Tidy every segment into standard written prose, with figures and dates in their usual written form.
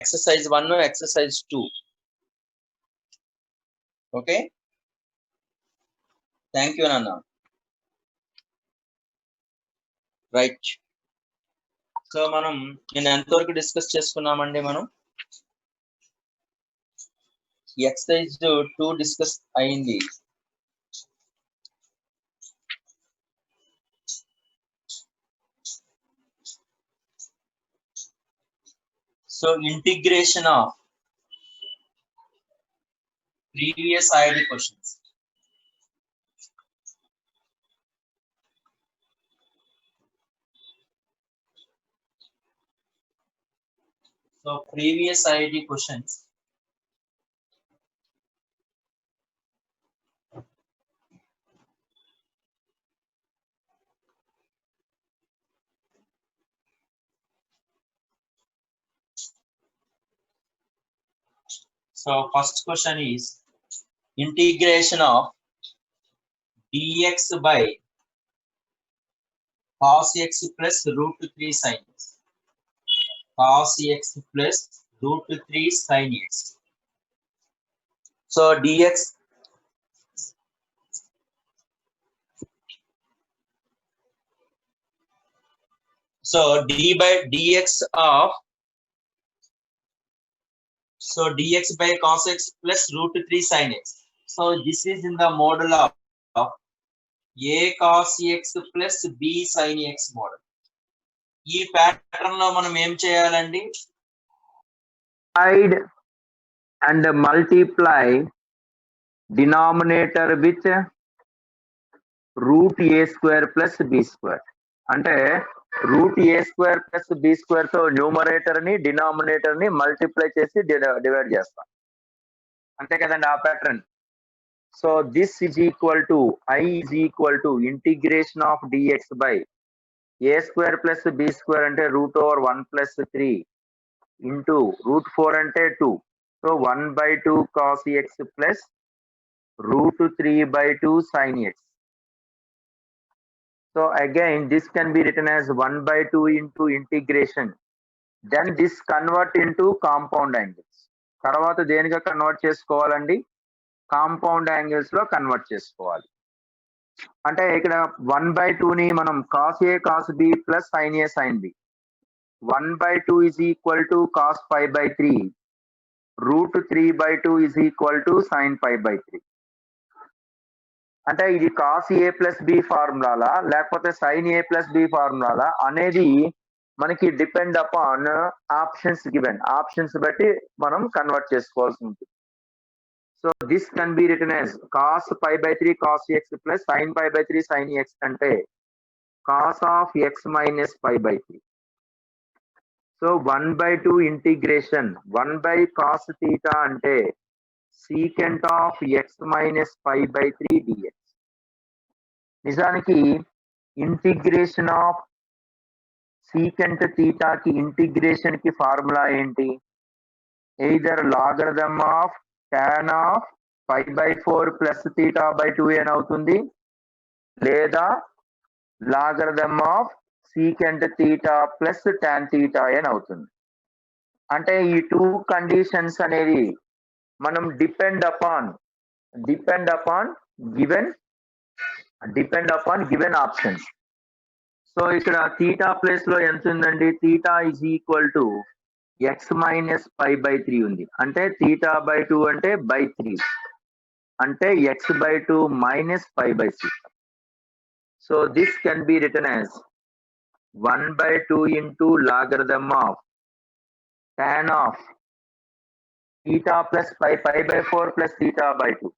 exercise 1 exercise 2. Okay, thank you Nana. Right, so మనం నేను ఎంతవరకు డిస్కస్ చేసుకున్నామండి? మనం ఎక్సర్సైజ్ 2 డిస్కస్ అయింది. So integration of previous IIT questions. So previous IIT questions. So first question is integration of dx by cos x plus root 3 sin x. Cos x plus root 3 sin x. So dx. So d by dx of, so dx by cos x plus root 3 sin x. So this is in the model of a cos x plus b sin x model. ఈ pattern లో మనం ఏం చేయాలండి? Divide and multiply denominator with root a square plus b square. అంటే root a square plus b square తో numerator ని denominator ని multiply చేసి డివైడ్ చేస్తాం, అంతే కదండి ఆ pattern. So this is equal to I is equal to integration of dx by a square plus b square అంటే రూట్ ఓవర్ 1 plus 3 ఇంటూ రూట్ 4 అంటే 2. So 1 by 2 cos x plus root 3 by 2 sin x. So again this can be written as 1 by 2 into integration. Then this convert into compound angles. తర్వాత దేనిగా convert చేసుకోవాలండి? Compound angles లో convert చేసుకోవాలి. అంటే ఇక్కడ 1 by 2 ని మనం cos a cos b plus sin a sin b. 1 by 2 is equal to cos pi by 3. root 3 by 2 is equal to sin pi by 3. అంటే ఇది cos a plus b ఫార్ములాలా లేకపోతే sin a plus b ఫార్ములాలా అనేది మనకి depend upon options given. Options బట్టి మనం convert చేసుకోవాల్సి ఉంటుంది. So this can be written as cos pi by 3 cos x plus sin pi by 3 sin x అంటే cos of x minus pi by 3. So 1 by 2 integration 1 by cos theta అంటే secant of x minus pi by 3 dx. నిజానికి integration of secant theta కి integration కి formula ఏంటి? Either logarithm of tan of pi by 4 plus theta by 2n అవుతుంది, లేదా logarithm of secant theta plus tan theta n అవుతుంది. అంటే ఈ two conditions అనేది మనం depend upon given options. So ఇక్కడ థీటా ప్లేస్ లో ఎంత ఉందండి? Theta is equal to x minus pi by 3 ఉంది. అంటే థీటా బై 2 అంటే బై 3 అంటే x by 2 minus pi by 6. So this can be written as 1 by 2 into logarithm of tan of theta plus pi by 4 plus theta by 2.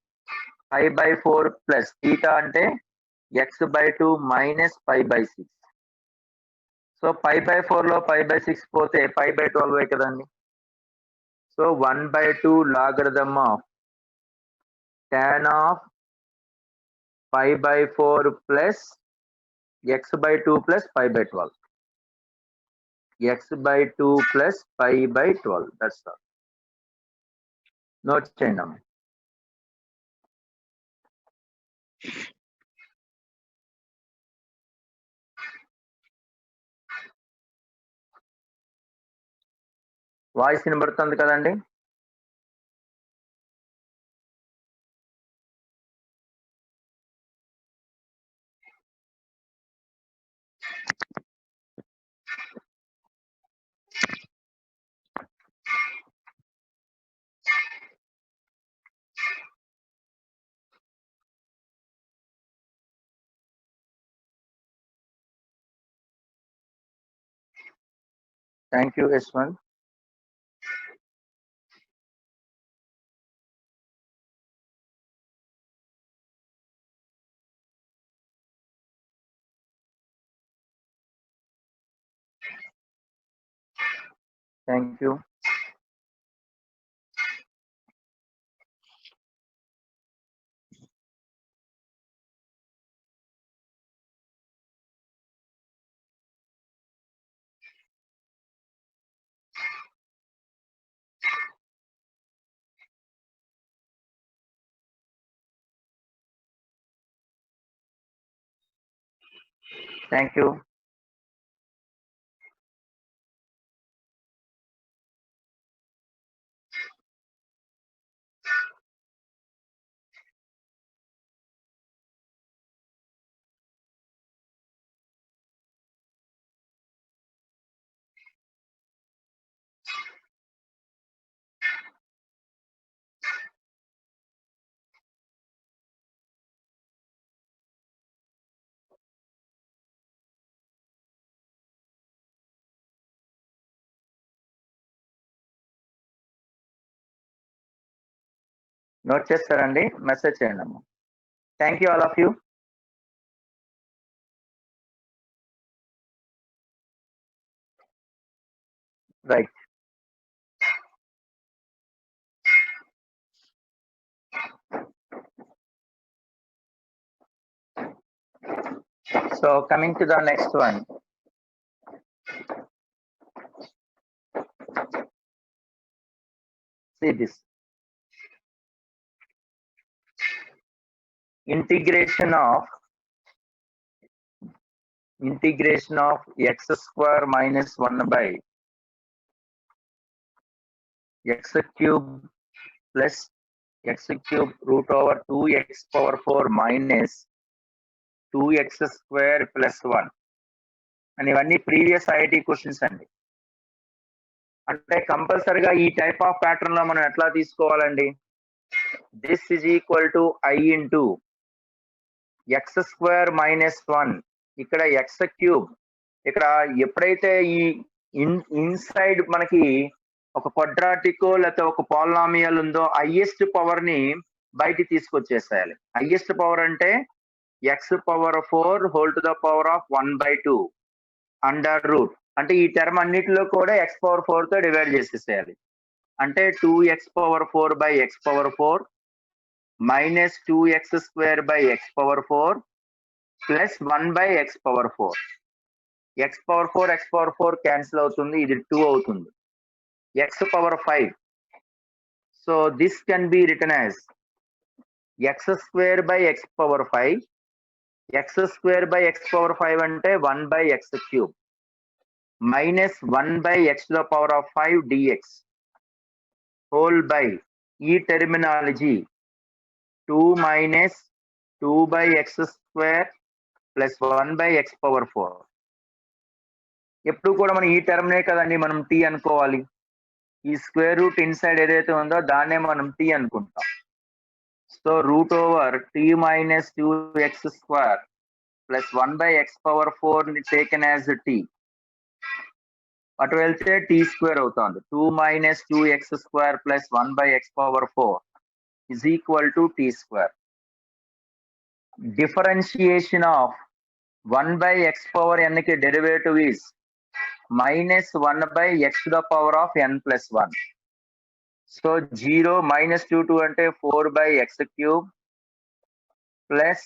Pi by 4 plus theta అంటే x by 2 minus pi by 6. So pi by 4 లో pi by 6 పోతే pi by 12 కదండి. So 1 by 2 logarithm of tan of pi by 4 plus x by 2 plus pi by 12. x by 2 plus pi by 12. That's all. Note చేయండి అమ్మ. Voice వినబడుతుంది కదండి? Thank you Yashwant. Thank you. Thank you. Note చేస్తారండి, message చేయండి అమ్మా. Thank you all of you. Right. So coming to the next one. See this. Integration of x square minus 1 by x cube plus x cube root over 2x power 4 minus 2x square plus 1. And ఇవన్నీ previous IIT questions అండి. అంటే కంపల్సరిగా ఈ type of pattern లో మనం ఎట్లా తీసుకోవాలండి? This is equal to I into X square minus 1, ఇక్కడ ఎక్స్ క్యూబ్. ఇక్కడ ఎప్పుడైతే ఈ ఇన్సైడ్ మనకి ఒక క్వాడ్రాటికో లేకపోతే ఒక పాలినామియల్ ఉందో హైయెస్ట్ పవర్ ని బయటికి తీసుకొచ్చేసేయాలి. హైయెస్ట్ పవర్ అంటే X power 4 whole to the power of 1/2 under root. అంటే ఈ టర్మ్ అన్నిటిలో కూడా x పవర్ 4 తో డివైడ్ చేసేసేయాలి. అంటే 2x power 4 by x power 4 minus 2x square by x power 4 plus 1 by x power 4. x power 4 cancel అవుతుంది, ఇది 2 అవుతుంది. x power 5. So this can be written as x square by x power 5. x square by x power 5 అంటే 1 by x cube minus 1 by x to the power of 5 dx whole by ఈ terminology 2 minus 2 by x square plus 1 by x power 4. ఎప్పుడు కూడా మనం ఈ టర్మ్నే కదండి మనం t అనుకోవాలి. ఈ స్క్వేర్ రూట్ ఇన్సైడ్ ఏదైతే ఉందో దాన్నే మనం t అనుకుంటాం. So root over t minus 2x square plus 1 by x power 4 ని టేకెన్ యాజ్ t. అటు వెళ్తే t స్క్వేర్ అవుతుంది. 2 minus 2x square plus 1 by x power 4 is equal to t square. Differentiation of 1 by x power n ki derivative is minus 1 by x to the power of n plus 1. So 0 minus 2 ante 4 by x cube plus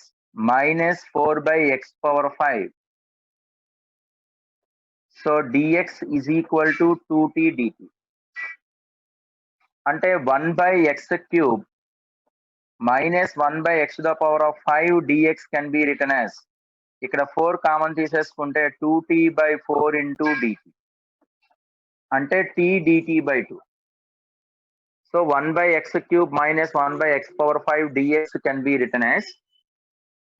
minus 4 by x power 5. So dx is equal to 2t dt. Ante 1 by x cube minus 1 by x to the power of 5 dx can be written as, ఇక్కడ 4 common తీసేసుకుంటే 2t by 4 into dt. అంటే t dt by 2. So 1 by x cube minus 1 by x power 5 dx can be written as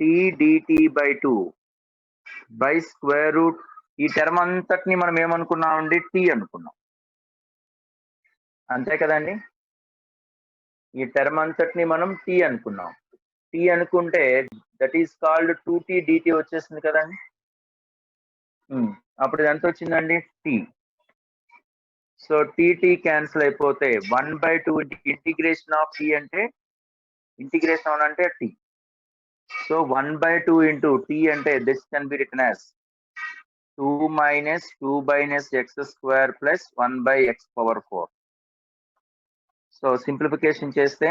t dt by 2 by square root. ఈ term అంతటిని మనం ఏమనుకున్నామండి, t అనుకున్నాం, అంతే కదండి. ఈ టర్మ్ అంతటిని మనం t అనుకున్నాం. t అనుకుంటే that is called 2t dt వచ్చేసింది కదండి. అప్పుడు ఇది ఎంత వచ్చిందండి, t. సో tt క్యాన్సిల్ అయిపోతే 1 by 2 ఇంటిగ్రేషన్ ఆఫ్ t అంటే ఇంటిగ్రేషన్ అంటే t. So 1 by 2 into t అంటే this can be written as 2 minus 2 minus x square plus 1 by x power 4. So simplification చేస్తే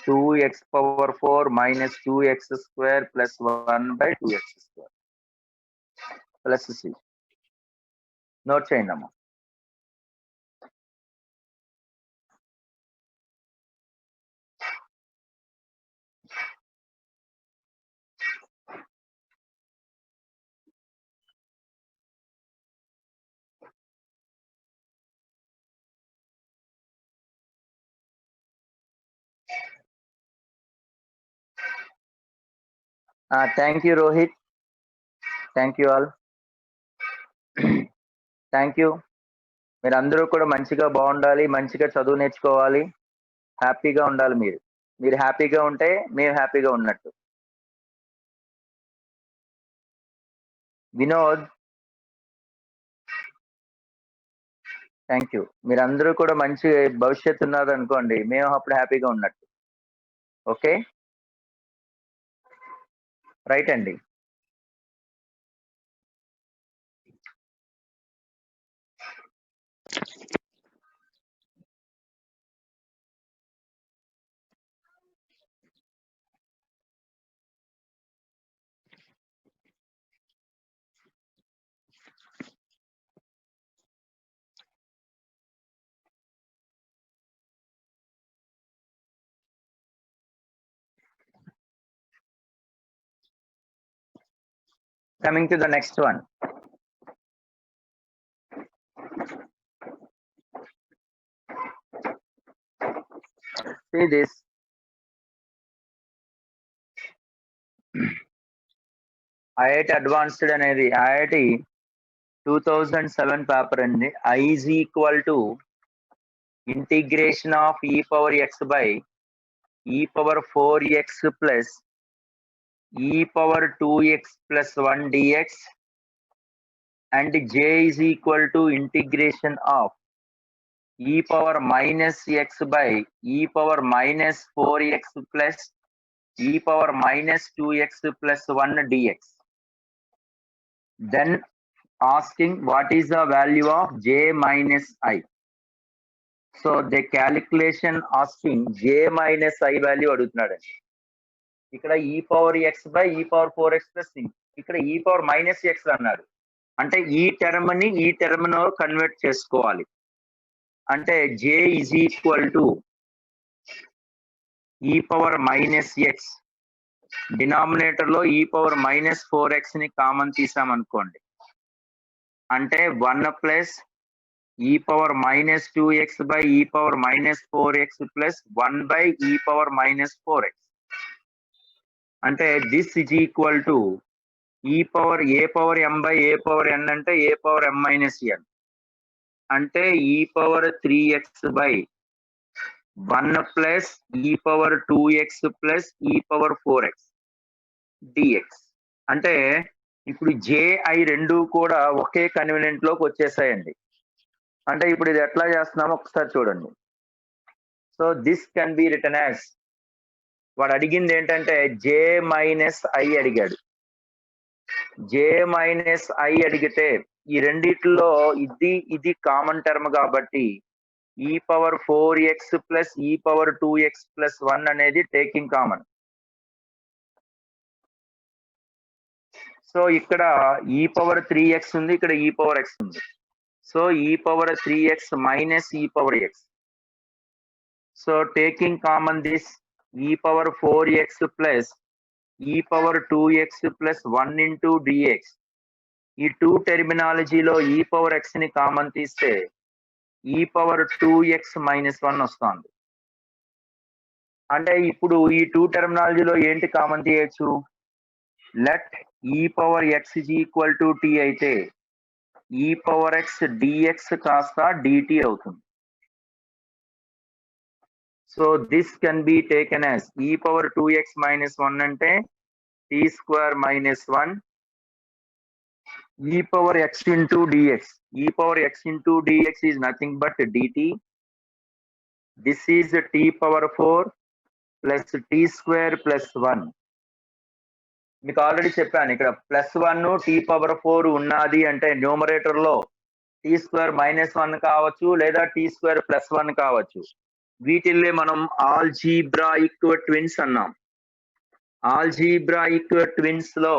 2x power 4 minus 2x square plus 1 by 2x square plus c. Note చేయండి అమ్మా. Thank you Rohit, thank you all, thank you. మీరు అందరూ కూడా మంచిగా బాగుండాలి, మంచిగా చదువు నేర్చుకోవాలి, హ్యాపీగా ఉండాలి. మీరు హ్యాపీగా ఉంటే మేము హ్యాపీగా ఉన్నట్టు. Vinod, thank you. మీరందరూ కూడా మంచి భవిష్యత్తు ఉన్నది అనుకోండి, మేము అప్పుడు హ్యాపీగా ఉన్నట్టు. ఓకే, రైట్ అండి. Coming to the next one. See this. IIT Advanced అనేది IIT 2007 పేపర్ అండి. I is equal to integration of e power x by e power 4x plus e power 2x plus 1 dx and j is equal to integration of e power minus x by e power minus 4x plus e power minus 2x plus 1 dx. Then asking what is the value of j minus i. So the calculation asking j minus i value అడుగుతున్నాడు. ఇక్కడ e power x by e power 4x plus c, ఇక్కడ e power minus x అన్నాడు. అంటే ఈ term ని ఈ term ను convert చేసుకోవాలి. అంటే j is equal to e power minus x, denominator లో e power minus 4x ని కామన్ తీసామనుకోండి, అంటే 1 plus e power minus 2x by e power minus 4x plus 1 by e power minus 4x. అంటే this is equal to e power a power m by a power n అంటే a power m minus n, అంటే e power 3x by 1 plus e power 2x plus e power 4x dx. అంటే ఇప్పుడు j i రెండు కూడా ఒకే convenient లోకి వచ్చేసాయండి. అంటే ఇప్పుడు ఇది ఎట్లా చేస్తున్నామో ఒకసారి చూడండి. So this can be written as, వాడు అడిగింది ఏంటంటే j మైనస్ i అడిగాడు. j మైనస్ i అడిగితే ఈ రెండిట్లో ఇది కామన్ టర్మ్ కాబట్టి e power 4x plus e power 2x plus 1 అనేది టేకింగ్ కామన్. సో ఇక్కడ e పవర్ 3x ఉంది, ఇక్కడ e పవర్ x ఉంది. So e power 3x minus e power x. So taking common this e power 4x plus e power 2x plus 1 into dx. ఈ 2 టెర్మినాలజీలో e power x ని common తీస్తే e power 2x minus 1 వస్తుంది. అంటే ఇప్పుడు ఈ 2 టెర్మినాలజీలో ఏంటి common తీయచ్చు? Let e power x is equal to t అయితే e పవర్ x dx కాస్త dt అవుతుంది. So this can be taken as e power 2x minus 1 అంటే t square minus 1 e power x into dx. E power x into dx is nothing but dt. This is t power 4 plus t square plus 1. మీకు already చెప్పాను ఇక్కడ plus 1 t power 4 ఉన్నది అంటే numerator లో t square minus 1 కావచ్చు లేదా t square plus 1 కావచ్చు. వీటిల్లే మనం ఆల్జీబ్రాయిక్ ట్విన్స్ అన్నాం. ఆల్జీబ్రాయిక్ ట్విన్స్ లో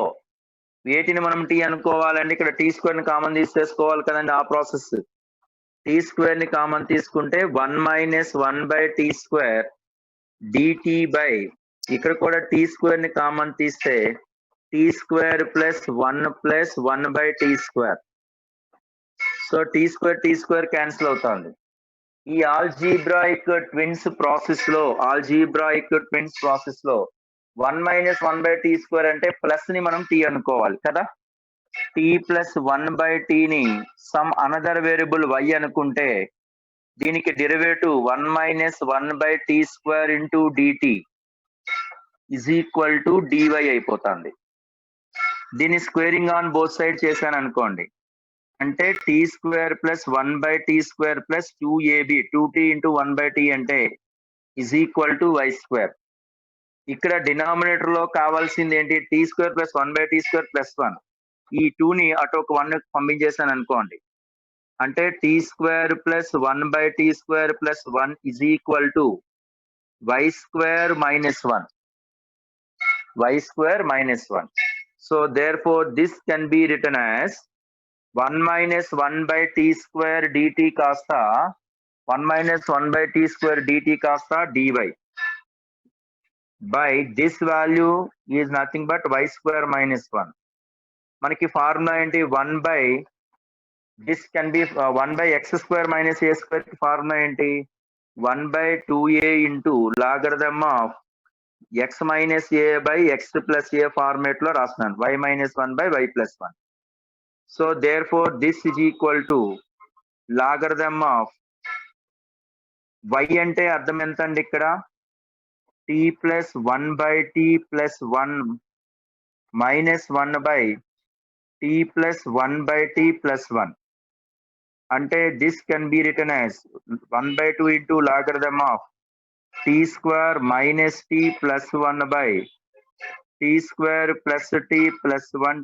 వేటిని మనం టీ అనుకోవాలండి? ఇక్కడ టీ స్క్వేర్ ని కామన్ తీసేసుకోవాలి కదండి. ఆ ప్రాసెస్ టీ స్క్వేర్ ని కామన్ తీసుకుంటే 1 minus 1 by tea square dt by ఇక్కడ కూడా టీ స్క్వేర్ ని కామన్ తీస్తే t square plus 1 by tea square. So t square cancel అవుతుంది. ఈ ఆల్జీబ్రాయిక్ ట్విన్స్ ప్రాసెస్ లో 1 మైనస్ 1 బై టీ స్క్వేర్ అంటే ప్లస్ ని మనం టీ అనుకోవాలి కదా. టీ ప్లస్ 1 బై టీని సమ్ అనదర్ వేరియబుల్ y అనుకుంటే దీనికి derivative 1 minus 1 by tea square into DT is equal to DY అయిపోతుంది. దీన్ని స్క్వేరింగ్ ఆన్ బోత్ సైడ్ చేశాను అనుకోండి అంటే tea square plus 1 by tea square plus 2ab 2t into 1 by T అంటే is equal to Y square. ఇక్కడ denominator లో కావాల్సింది ఏంటి? T square plus 1 by tea square plus 1. ఈ 2 ని అటు ఒక 1 పంపించేసాను అనుకోండి అంటే tea square plus 1 by tea square plus 1 is equal to Y square minus 1. Y square minus 1. So therefore this can be written as 1 minus 1 by tea square DT కాస్త 1 minus 1 by tea square DT కాస్త DY by this value is nothing but Y square minus 1. మనకి formula ఏంటి? 1 by this can be 1 by X square minus A square కి formula ఏంటి? 1 by 2a into logarithm of X minus A by X plus a format లో రాస్తున్నాను. y minus 1 by y plus 1. So therefore this is equal to logarithm of y అంటే అర్థం ఎంత అండి? ఇక్కడ t plus 1 by t plus 1 minus 1 by t plus 1 by t plus 1 అంటే this can be written as 1 by 2 into logarithm of t square minus t plus 1 by t square plus t plus 1.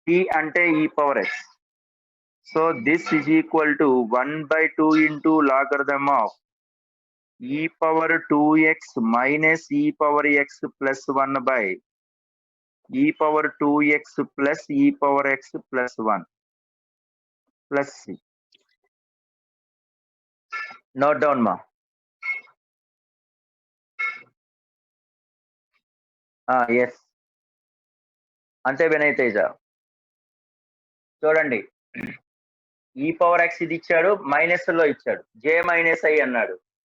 t అంటే e power x. So this is equal to 1 by 2 into logarithm of e power 2x minus e power x plus 1 by e power 2x plus e power x plus 1 plus c. Note down మా. Yes అంతే వినయ్ తేజ. చూడండి ఈ power X ఇది ఇచ్చాడు, minus లో ఇచ్చాడు, జే minus I అన్నాడు.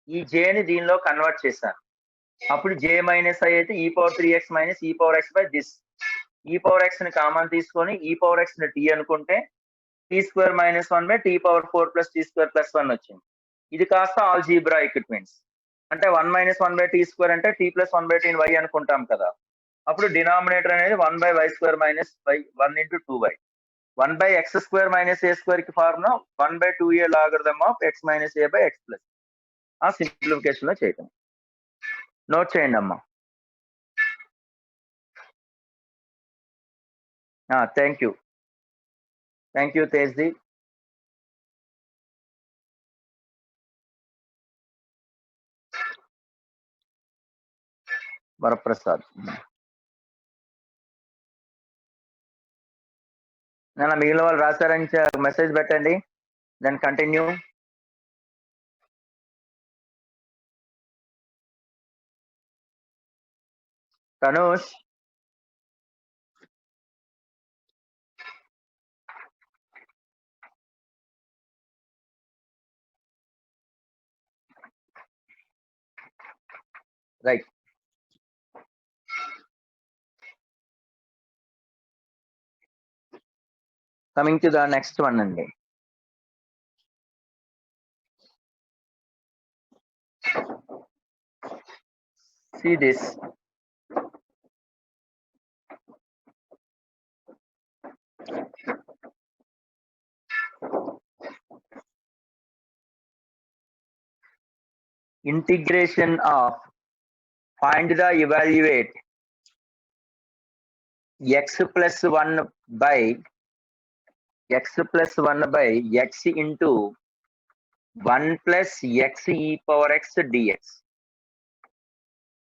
ఈ జేని దీనిలో కన్వర్ట్ చేశాను. అప్పుడు జే మైనస్ ఐ అయితే e power 3x minus e power x by this. E power x ని కామన్ తీసుకొని ఈ పవర్ ఎక్స్ ని టీ అనుకుంటే t square minus 1 by t power 4 plus t square plus 1 వచ్చింది. ఇది కాస్త ఆల్జీబ్రాయిక్ ట్విన్స్. అంటే 1 minus 1 by tea square అంటే t plus 1 by టీని వై అనుకుంటాం కదా. అప్పుడు డినామినేటర్ అనేది 1 by y square minus y 1 into 2y. 1 by X square minus A square కి formula 1 by 2a logarithm of X minus A by X plus. ఆ simplification లో చేయటం. నోట్ చేయండి అమ్మా. థ్యాంక్ యూ తేజ్ది. వరప్రసాద్. నేను మిగిలిన వాళ్ళు రాశారని మెసేజ్ పెట్టండి. Then continue. Tanush right. Coming to the next one అండి. See this. Integration of find the evaluate x plus 1 by x into 1 plus x e power x dx.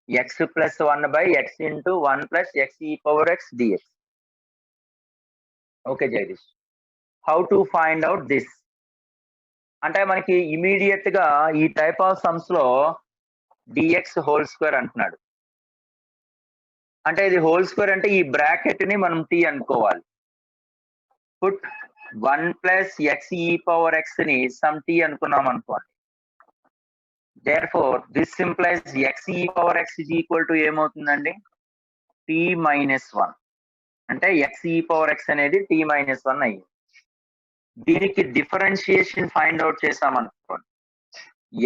X plus 1 by x into 1 plus x e power x dx. Okay, Jagdish. How to find out this? అంటే మనకి immediate గా ఈ type of sums లో dx whole square అంటున్నాడు. అంటే ఇది whole square అంటే ఈ బ్రాకెట్ ని మనం t అనుకోవాలి. పుట్ 1 ప్లస్ ఎక్స్ ఈ పవర్ ఎక్స్ ని సమ్ t అనుకున్నాం అనుకోండి. Therefore, this implies x e power x is equal to ఏమవుతుందండి? t minus 1. అంటే x e power x అనేది t minus 1 అయ్యింది. దీనికి డిఫరెన్షియేషన్ ఫైండ్ అవుట్ చేసామనుకోండి.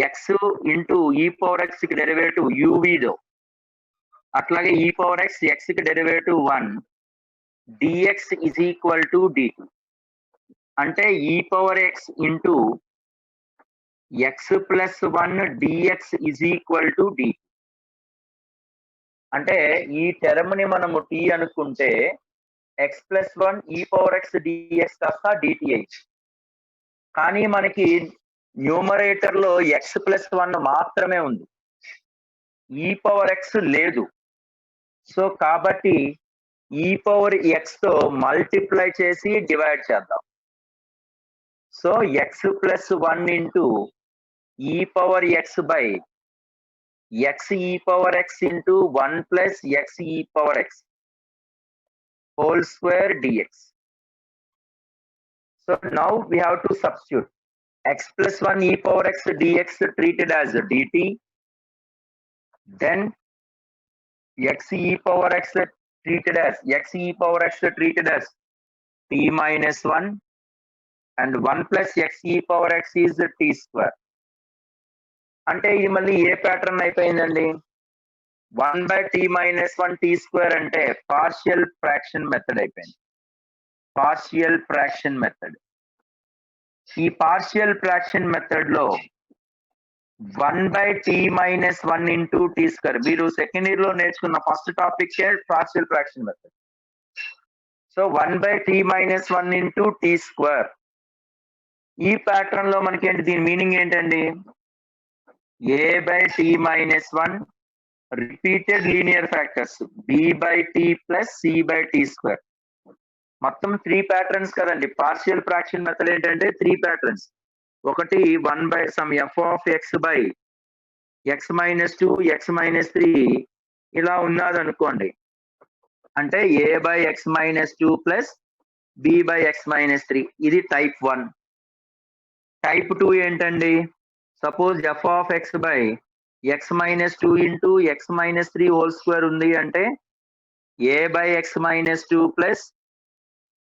x into e power x కి డెరివేటివ్ uv అట్లాగే ఈ పవర్ x కి derivative 1 dx is equal to dt. అంటే ఈ power x into x plus 1 dx is equal to dt. అంటే ఈ టర్మ్ ని మనము t అనుకుంటే x plus 1 e power x dx కాస్త dt అయింది. కానీ మనకి న్యూమరేటర్ లో x plus 1 మాత్రమే ఉంది, e పవర్ x లేదు. సో కాబట్టి e పవర్ x తో మల్టిప్లై చేసి డివైడ్ చేద్దాం. So x plus 1 into e power x by x e power x into 1 plus x e power x whole square dx. So now we have to substitute x plus 1 e power x dx treated as dt, then x e power x treated as t minus 1 and 1 plus x e power x is t square. అంటే ఇది మళ్ళీ ఏ pattern అయిపోయిందండి? 1 by t minus 1 t square అంటే partial fraction method అయిపోయింది. Partial fraction method. ఈ partial fraction method లో 1 by t minus 1 into t square మీరు second year లో నేర్చుకున్న first topic partial fraction method. So 1 by t minus 1 into t square. ఈ pattern లో మనకి ఏంటి, దీని మీనింగ్ ఏంటండి? a by t minus 1 repeated linear factors b by t plus c by t square. మొత్తం 3 patterns కదండి. పార్షియల్ ఫ్రాక్షన్ మెథడ్ ఏంటంటే 3 patterns. ఒకటి 1 by some f of x by x minus 2 x minus 3 ఇలా ఉన్నది అనుకోండి. అంటే a by x minus 2 plus b by x minus 3. ఇది type 1. Type 2 ఏంటండి? Suppose f of x by x minus 2 into x minus 3 whole square ఉంది అంటే a by x minus 2 plus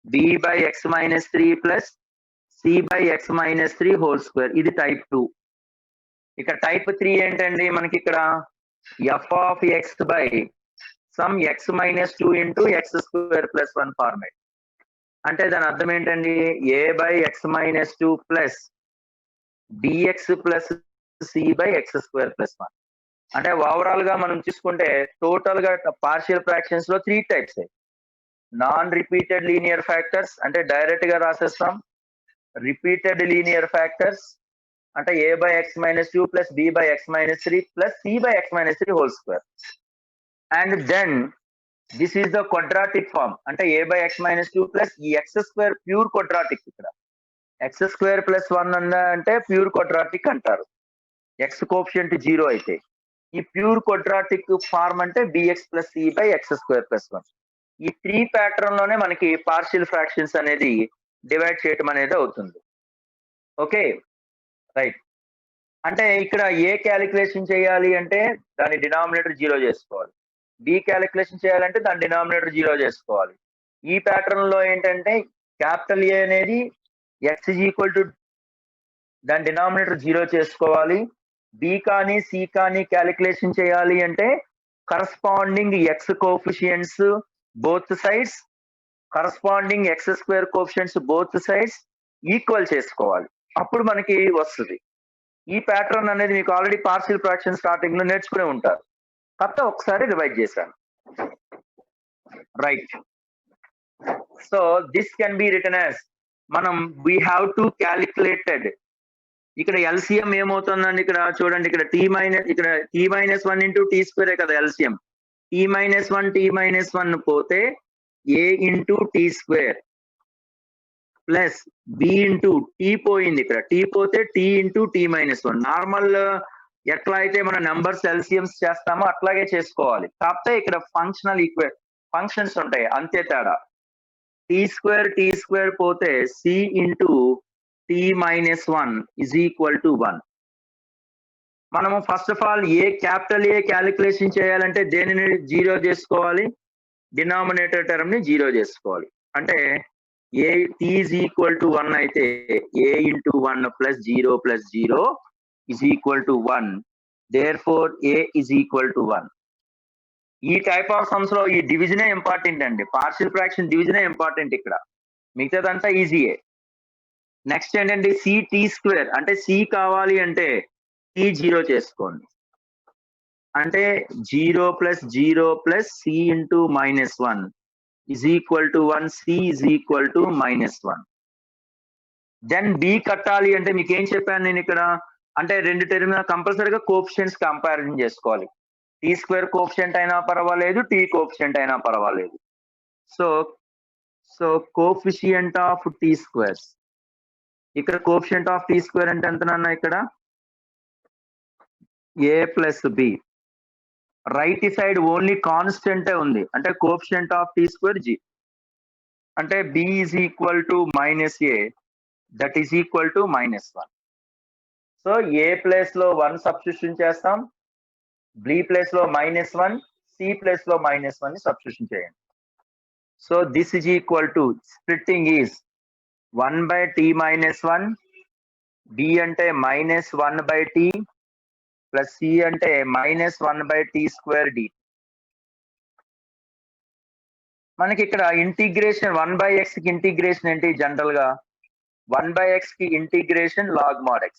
b by x minus 3 plus c by x minus 3 whole square. ఇది type 2. ఇక type 3 ఏంటండి? మనకి ఇక్కడ f of x by some x minus 2 into x square plus 1 format. అంటే దాని అర్థం ఏంటండి? a by x minus 2 plus dx plus c by x square plus 1. అంటే ఓవరాల్ గా మనం చూసుకుంటే టోటల్ గా పార్షియల్ ఫ్రాక్షన్స్ లో 3 types. Non repeated linear factors అంటే డైరెక్ట్ గా రాసేస్తాం. రిపీటెడ్ లీనియర్ ఫ్యాక్టర్స్ అంటే a by x minus 2 plus b by x minus 3 plus c by x minus 3 whole square. And then this is the quadratic form అంటే a by x minus 2 plus ఈ x square pure quadratic. ఇక్కడ x square plus 1 అంటే pure quadratic అంటారు, x coefficient 0 అయితే. ఈ pure quadratic form అంటే bx plus c by x square plus 1. ఈ 3 pattern లోనే మనకి పార్షియల్ ఫ్రాక్షన్స్ అనేది డివైడ్ చేయటం అనేది అవుతుంది. Okay right. అంటే ఇక్కడ ఏ క్యాలిక్యులేషన్ చేయాలి అంటే దాని డినామినేటర్ 0 చేసుకోవాలి. బి క్యాలిక్యులేషన్ చేయాలంటే దాని డినామినేటర్ 0 చేసుకోవాలి. ఈ ప్యాటర్న్ లో ఏంటంటే క్యాపిటల్ ఏ అనేది ఎక్స్ ఈజ్ ఈక్వల్ టు దాని డినామినేటర్ 0 చేసుకోవాలి. బి కానీ సి కానీ క్యాలిక్యులేషన్ చేయాలి అంటే corresponding X coefficients both sides, corresponding X square coefficients both sides equal చేసుకోవాలి. అప్పుడు మనకి వస్తుంది. ఈ ప్యాటర్న్ అనేది మీకు ఆల్రెడీ పార్షియల్ ఫ్రాక్షన్ స్టార్టింగ్ లో నేర్చుకునే ఉంటారు. కాకపోతే ఒకసారి రివైజ్ చేశాను. Right. So this can be written as మనం వీ హ్యావ్ టు క్యాలిక్యులేటెడ్. ఇక్కడ ఎల్సిఎం ఏమవుతుందండి? ఇక్కడ చూడండి, ఇక్కడ టీ మైనస్ 1 ఇంటూ టీ స్క్వేరే కదా ఎల్సిఎం. టీ మైనస్ 1 పోతే A into tea square plus B into T పోయింది, ఇక్కడ టీ పోతే T into tea minus 1. Normal ఎట్లా అయితే మన నెంబర్స్ ఎల్సిఎంస్ చేస్తామో అట్లాగే చేసుకోవాలి. కాకపోతే ఇక్కడ ఫంక్షన్స్ ఉంటాయి, అంతే తేడా. టీ స్క్వేర్ పోతే c into tea minus 1 is equal to 1. మనము first of all capital a calculation చేయాలంటే దేనిని 0 చేసుకోవాలి? డినామినేటర్ టర్మ్ ని 0 చేసుకోవాలి. అంటే A T is equal to 1 అయితే A into 1 plus 0 is equal to 1. Therefore A is equal to 1. ఈ type of sums లో ఈ డివిజనే ఇంపార్టెంట్ అండి. పార్షియల్ ఫ్రాక్షన్ డివిజనే ఇంపార్టెంట్. ఇక్కడ మిగతాదంతా ఈజీయే. నెక్స్ట్ ఏంటంటే సి టీ స్క్వేర్, అంటే సి కావాలి అంటే టీ 0 చేసుకోండి. అంటే 0 plus C into minus 1 is equal to 1. C is equal to minus 1. Then B కట్టాలి అంటే మీకు ఏం చెప్పాను నేను ఇక్కడ? అంటే రెండు టెర్మినల్ కంపల్సరీగా కోఎఫిషియెంట్స్ కంపారిజన్ చేసుకోవాలి. టీ స్క్వేర్ కోఎఫిషియంట్ అయినా పర్వాలేదు, టీ కోఎఫిషియంట్ అయినా పర్వాలేదు. So coefficient of T squares, ఇక్కడ కోఎఫిషియంట్ ఆఫ్ టీ స్క్వేర్ అంటే ఎంత నాన్న? ఇక్కడ A plus B. Right side only కాన్స్టెంటే ఉంది, అంటే కోఎఫిషియంట్ ఆఫ్ టీ స్క్వేర్ జీ. అంటే B is equal to minus A, that is equal to minus 1. So A place లో 1 సబ్స్టిట్యూషన్ చేస్తాం, బి ప్లేస్ లో -1, సి ప్లేస్ లో -1 ని సబ్స్టిట్యూషన్ చేయండి. So this is equal to splitting is 1/t - 1, b అంటే -1/t plus C అంటే -1/t²d. మనకి ఇక్కడ ఇంటిగ్రేషన్ 1/x కి ఇంటిగ్రేషన్ ఏంటి? జనరల్ గా 1/x కి ఇంటిగ్రేషన్ log mod x.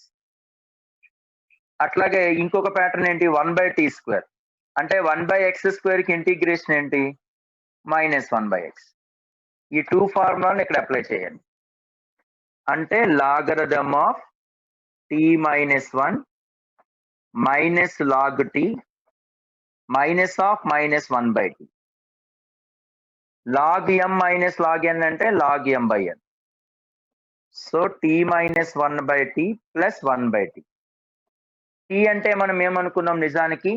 అట్లాగే ఇంకొక ప్యాటర్న్ ఏంటి? 1/t², అంటే 1/x² కి ఇంటిగ్రేషన్ ఏంటి? -1/x. ఈ 2 ఫార్ములాను ఇక్కడ అప్లై చేయండి. అంటే logarithm of t - 1 minus log t minus of -1/t. log m minus log n అంటే log m/n. So t - 1/t plus 1/t. t అంటే మనం ఏమనుకున్నాం? నిజానికి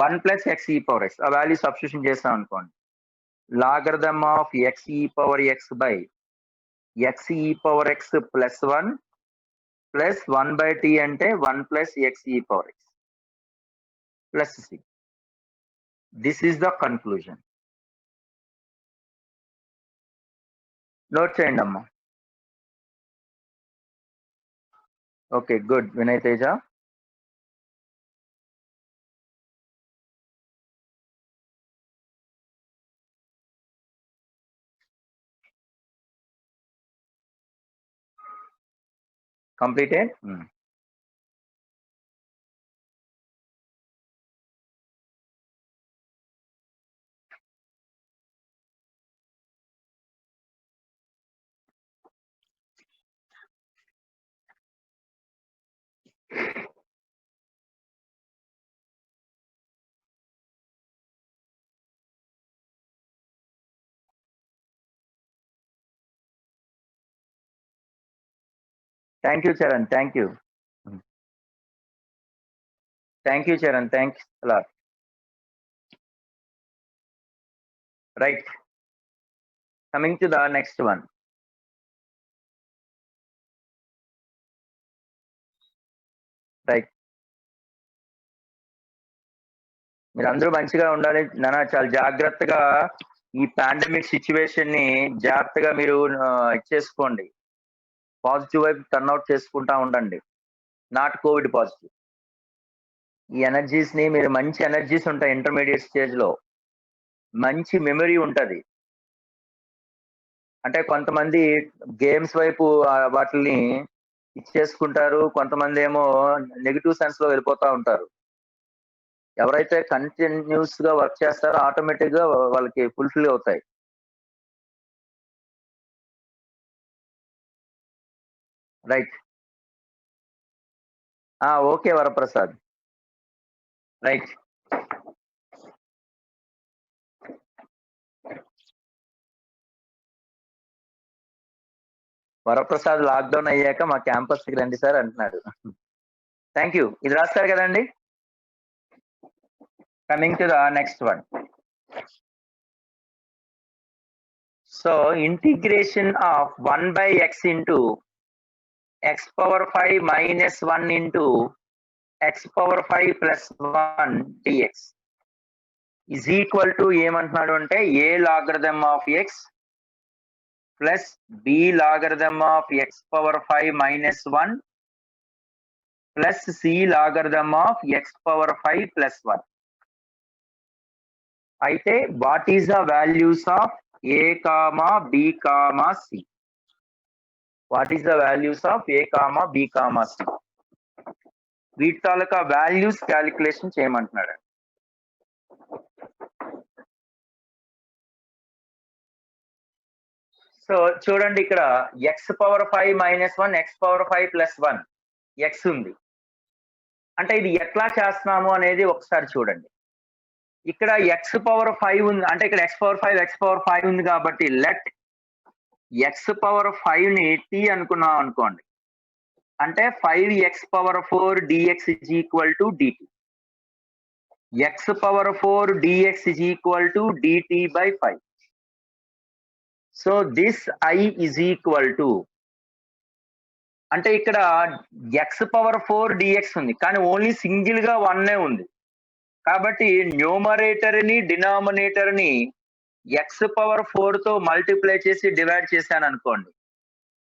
1 plus x e power x. ఆ వాల్యూ సబ్స్టిట్యూషన్ చేస్తాం అనుకోండి. Logarithm of x e power x by x e power x plus 1 plus 1/t అంటే 1 plus x e power x plus c. This is the conclusion. Note చేయండి అమ్మా. Okay, good. Vinay Teja. Completed? Thank you, Charan. Thank you. Thank you, Charan. Thanks a lot. Right. Coming to the next one. Right. మీరందరూ మంచిగా ఉండాలి నాన్న. చాలా జాగ్రత్తగా ఈ pandemic situation ని జాగ్రత్తగా మీరు ఇచ్చేసుకోండి. పాజిటివ్ వైపు టర్న్అవుట్ చేసుకుంటా ఉండండి. Not Covid positive. ఈ ఎనర్జీస్ ని మీరు మంచి ఎనర్జీస్ ఉంటాయి ఇంటర్మీడియట్ స్టేజ్ లో. మంచి మెమరీ ఉంటది. అంటే కొంతమంది గేమ్స్ వైపు వాటిని ఇచ్చేసుకుంటారు. కొంతమంది ఏమో నెగిటివ్ సెన్స్ లో వెళ్ళిపోతా ఉంటారు. ఎవరైతే కంటిన్యూస్ గా వర్క్ చేస్తారో ఆటోమేటిక్ గా వాళ్ళకి ఫుల్ఫిల్ అవుతాయి. Right. Okay Varaprasad. Right. Varaprasad lockdown అయ్యాక మా క్యాంపస్ కి రండి సార్ అంటున్నాడు. Thank you. ఇది రాస్తారు కదండి. Coming to the next one. So integration of 1/x into x power 5 minus 1 into x power 5 plus 1 dx is equal to ఏమంటున్నాడు అంటే a logarithm of x plus b logarithm of x power 5 minus 1 plus c logarithm of x power 5 plus 1. అయితే what is the values of a comma b comma c? What is the values of a comma b comma c? వీటి తాలూకా values calculation చేయమంటున్నాడు. So చూడండి, ఇక్కడ X power 5 minus 1 X power 5 plus 1 X ఉంది. అంటే ఇది ఎట్లా చేస్తున్నాము అనేది ఒకసారి చూడండి. ఇక్కడ ఎక్స్ పవర్ 5 ఉంది, అంటే ఇక్కడ ఎక్స్ పవర్ 5 ఉంది కాబట్టి లెట్ ఎక్స్ పవర్ 5 ని టీ అనుకున్నాం అనుకోండి. అంటే 5x power 4 dx is equal to dt. x power 4 dx is equal to dt by 5. So this I is equal to, అంటే ఇక్కడ x పవర్ 4 dx ఉంది కానీ ఓన్లీ సింగిల్ గా 1 ఉంది. కాబట్టి న్యూమరేటర్ ని డినామినేటర్ ని x పవర్ 4 తో మల్టిప్లై చేసి డివైడ్ చేశాను అనుకోండి.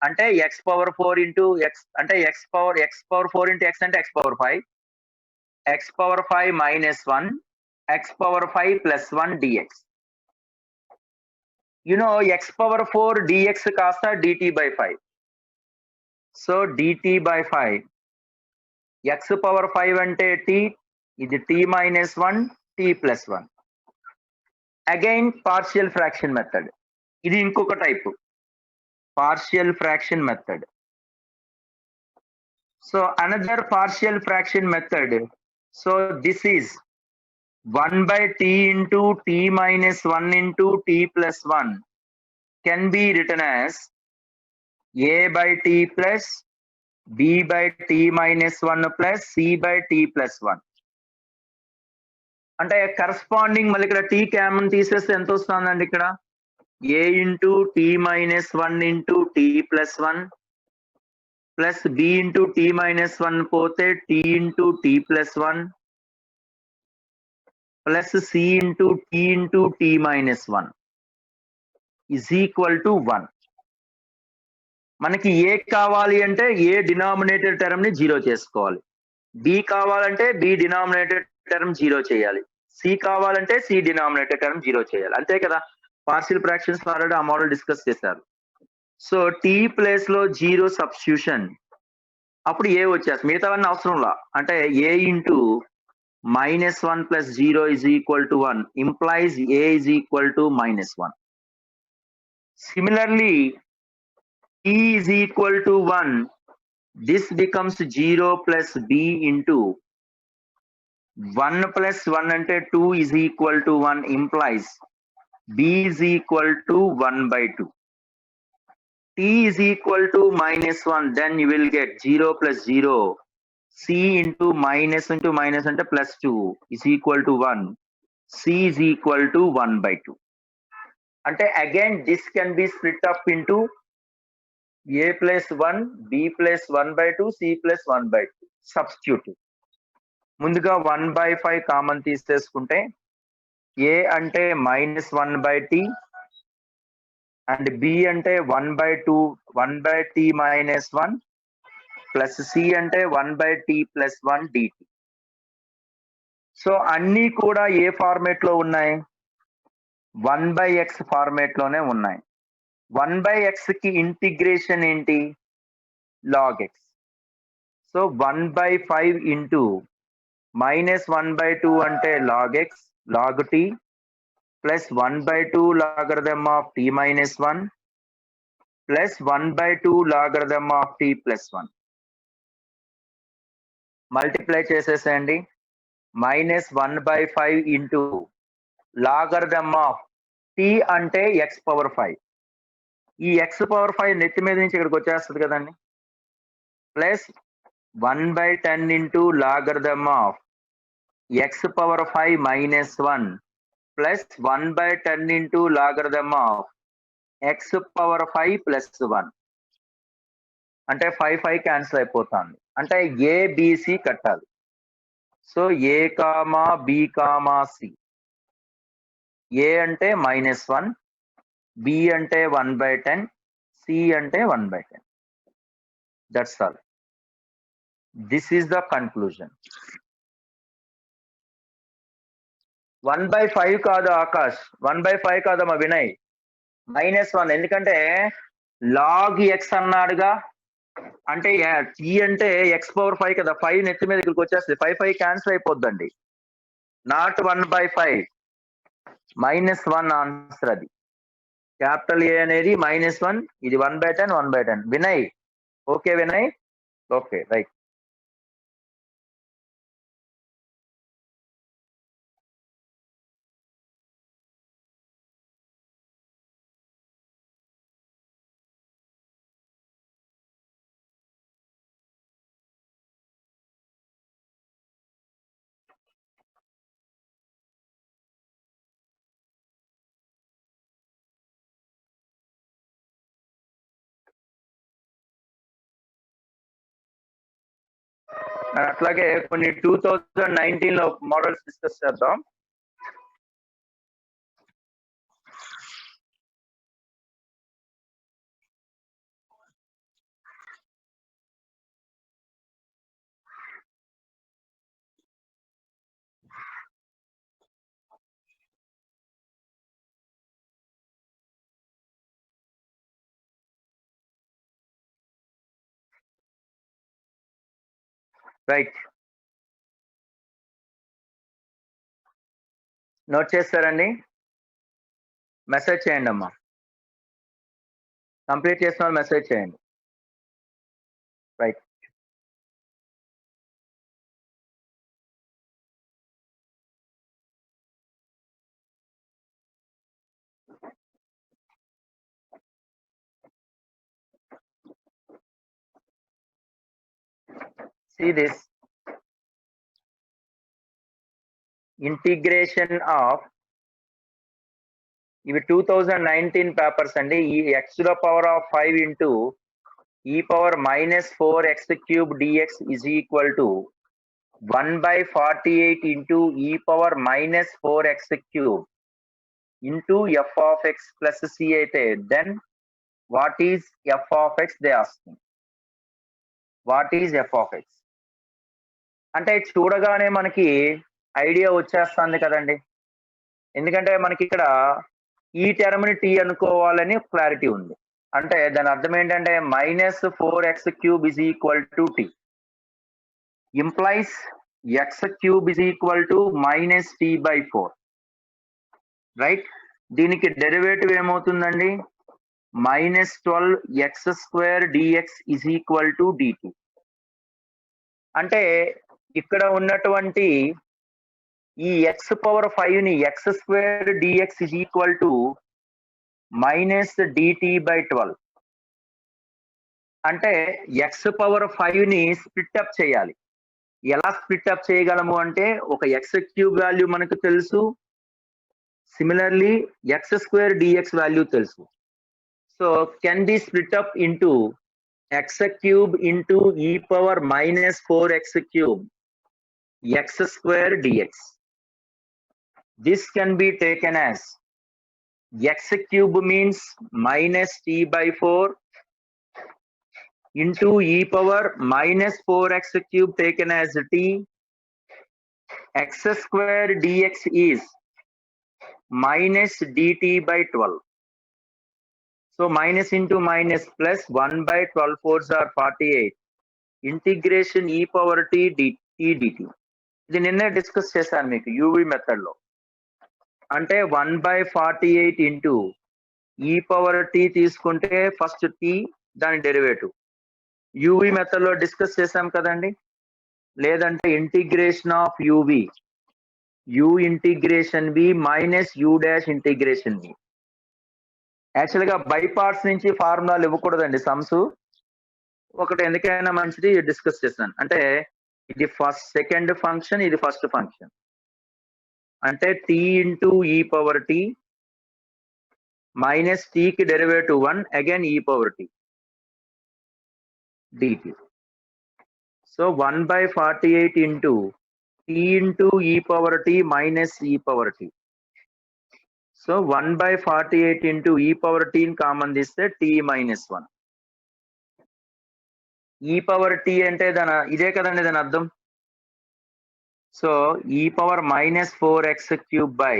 అంటే x పవర్ 4 ఇంటూ x అంటే x పవర్ 4 ఇంటూ x అంటే x power 5, x power 5 minus 1, x power 5 plus 1 dx. x power 4 dx కాస్త dt by 5. So dt by 5, x power 5 అంటే t, ఇది t minus 1, t plus 1. Again partial fraction method. ఇది ఇంకొక type partial fraction method. So another partial fraction method. So this is 1 by t into t minus 1 into t plus 1 can be written as a by t plus b by t minus 1 plus c by t plus 1. అంటే corresponding మళ్ళీ ఇక్కడ t common తీసేస్తే ఎంత వస్తుందండి? ఇక్కడ a into t minus 1 into t plus 1 plus b into t minus 1 పోతే t into t plus 1 plus c into t minus 1 is equal to 1. మనకి a కావాలి అంటే a డినామినేటర్ టర్మ్ ని 0 చేసుకోవాలి, b కావాలంటే b డినామినేటర్ టర్మ్ 0 చేయాలి, c కావాలంటే c denominator term 0 చేయాలి. అంతే కదా. పార్షియల్ ఫ్రాక్షన్స్ ఆల్రెడీ ఆ మోడల్ డిస్కస్ చేశారు. సో t ప్లేస్ లో 0 సబ్స్టిట్యూషన్, అప్పుడు ఏ వచ్చేస్తుంది, మిగతావన్నీ అవసరంలా. అంటే a into minus 1 plus 0 is equal to 1 implies a is equal to minus 1. Similarly, t is equal to 1, this becomes 0 plus b into 1 plus 1 అంటే 2 is equal to 1 implies b is equal to 1 by 2. t is equal to minus 1, then you will get 0 plus 0, c into minus అంటే plus 2 is equal to 1, c is equal to 1 by 2. అంటే again this can be split up into a plus 1, b plus 1 by 2, c plus 1 by 2. Substitute. ముందుగా 1/5 common తీసేసుకుంటే a అంటే -1/t and b అంటే 1/2 1/t - 1 plus c అంటే 1/t + 1 dt. So అన్నీ కూడా ఏ format లో ఉన్నాయి? 1/x ఫార్మేట్ లోనే ఉన్నాయి. 1/x కి ఇంటిగ్రేషన్ ఏంటి? log x. సో 1/5 ఇంటూ -1/2 అంటే log x log t plus 1/2 logarithm of t - 1 plus 1/2 logarithm of t + 1. Multiply చేసేసేయండి. -1/5 ఇంటూ లాగరిథమ్ ఆఫ్ t అంటే x⁵. ఈ x⁵ నెత్తి మీద నుంచి ఇక్కడికి వచ్చేస్తుంది కదండి. Plus 1/10 into logarithm of x⁵ -1 plus 1/10 into logarithm of x⁵ + 1 అంటే 5 క్యాన్సిల్ అయిపోతుంది. అంటే ABC కట్టాలి. So A, B, C. A అంటే -1, B అంటే 1/10, C అంటే 1/10. That's all. This is the conclusion. 1/5 కాదు ఆకాష్, 1/5 కాదమ్మా వినయ్, -1. ఎందుకంటే log x అన్నాడుగా, అంటే t అంటే x⁵ కదా, 5 నెత్తి మీద ఇక్కడికి వచ్చేస్తుంది. 5 క్యాన్సిల్ అయిపోద్దండి. Not 1/5, -1 answer. అది క్యాపిటల్ A అనేది -1, ఇది 1/10 1/10. Vinay okay? Vinay okay, right. అట్లాగే కొన్ని 2019 లో మోడల్స్ డిస్కస్ చేద్దాం. రైట్, నోట్ చేస్తారండి? మెసేజ్ చేయండి అమ్మా. కంప్లీట్ చేసిన వాళ్ళు మెసేజ్ చేయండి. Right. See this. Integration of, ఇవి 2019 పేపర్స్ అండి. ఈ x⁵5 ఇంటూ e⁻ -4x³ dx is equal to 1/48 ఇంటూ e⁻ -4x³ ఇంటూ f of x plus c అయితే, then what is f of x? They asking what is f of x అంటే చూడగానే మనకి ఐడియా వచ్చేస్తుంది కదండి. ఎందుకంటే మనకి ఇక్కడ ఈ టర్మ్ ని t అనుకోవాలని క్లారిటీ ఉంది. అంటే దాని అర్థం ఏంటంటే -4x³ is equal to t implies x³ is equal to -t/4, right. దీనికి డెరివేటివ్ ఏమవుతుందండి? -12x² dx is equal to dt. అంటే ఇక్కడ ఉన్నటువంటి ఈ x⁵ ని x² dx is equal to -dt/12. అంటే x⁵ ని స్ప్లిట్ అప్ చేయాలి. ఎలా స్ప్లిట్ అప్ చేయగలము అంటే, ఒక x³ వాల్యూ మనకు తెలుసు, సిమిలర్లీ x² dx వాల్యూ తెలుసు. So can be split up into x cube into e power minus 4x cube x square dx. This can be taken as x cube means minus t by 4 into e power minus 4x cube taken as t. X square dx is minus dt by 12. So minus into minus plus 1 by 12 fours are 48. Integration e power t dt. ఇది నిన్నే discuss చేశాను మీకు UV method లో. అంటే 1 by 48 into e power t తీసుకుంటే first t దాని derivative. UV method లో discuss చేశాం కదండి. లేదంటే integration of UV U integration V minus U dash integration V. Actual గా బై పార్ట్స్ నుంచి ఫార్ములాలు ఇవ్వకూడదండి సమ్స్. ఒకటి ఎందుకైనా మంచిది డిస్కస్ చేశాను. అంటే ఇది ఫస్ట్ సెకండ్ ఫంక్షన్, ఇది ఫస్ట్ ఫంక్షన్. అంటే tea into e power tea minus టీకి డెరివేటివ్ 1 అగైన్ ఈ power tea dt. So 1 by 48 into t into e power t minus e power t. So 1 by 48 into e power t in common తీస్తే t minus 1. e power t అంటే ఇదే కదండి దాని అర్థం. So e power minus 4x cube by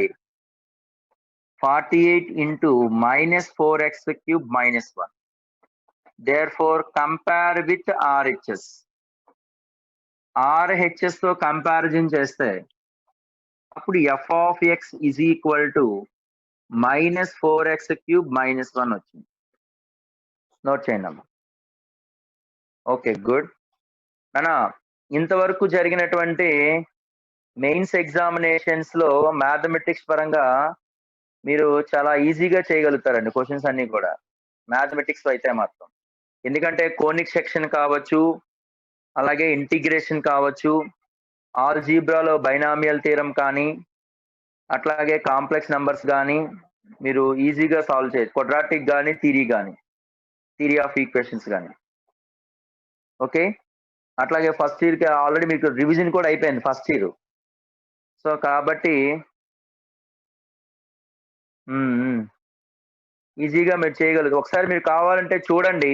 48 into minus 4x cube minus 1. Therefore compare with RHS. RHS తో comparison చేస్తే అప్పుడు f of x is equal to minus 4x cube minus 1 వచ్చింది. Note చేయండి అమ్మా. Okay good. అన్నా ఇంతవరకు జరిగినటువంటి mains examinations లో మ్యాథమెటిక్స్ పరంగా మీరు చాలా ఈజీగా చేయగలుగుతారండి క్వశ్చన్స్ అన్ని కూడా మ్యాథమెటిక్స్ అయితే మాత్రం. ఎందుకంటే కోనిక్ సెక్షన్ కావచ్చు, అలాగే ఇంటిగ్రేషన్ కావచ్చు, ఆల్జీబ్రాలో బైనామియల్ థీరం కానీ, అట్లాగే కాంప్లెక్స్ నంబర్స్ కానీ మీరు ఈజీగా సాల్వ్ చేయొచ్చు. క్వాడ్రాటిక్ కానీ థియరీ ఆఫ్ ఈక్వేషన్స్ కానీ. ఓకే, అట్లాగే ఫస్ట్ ఇయర్కి ఆల్రెడీ మీకు రివిజన్ కూడా అయిపోయింది ఫస్ట్ ఇయర్. సో కాబట్టి ఈజీగా మీరు చేయగలరు. ఒకసారి మీరు కావాలంటే చూడండి,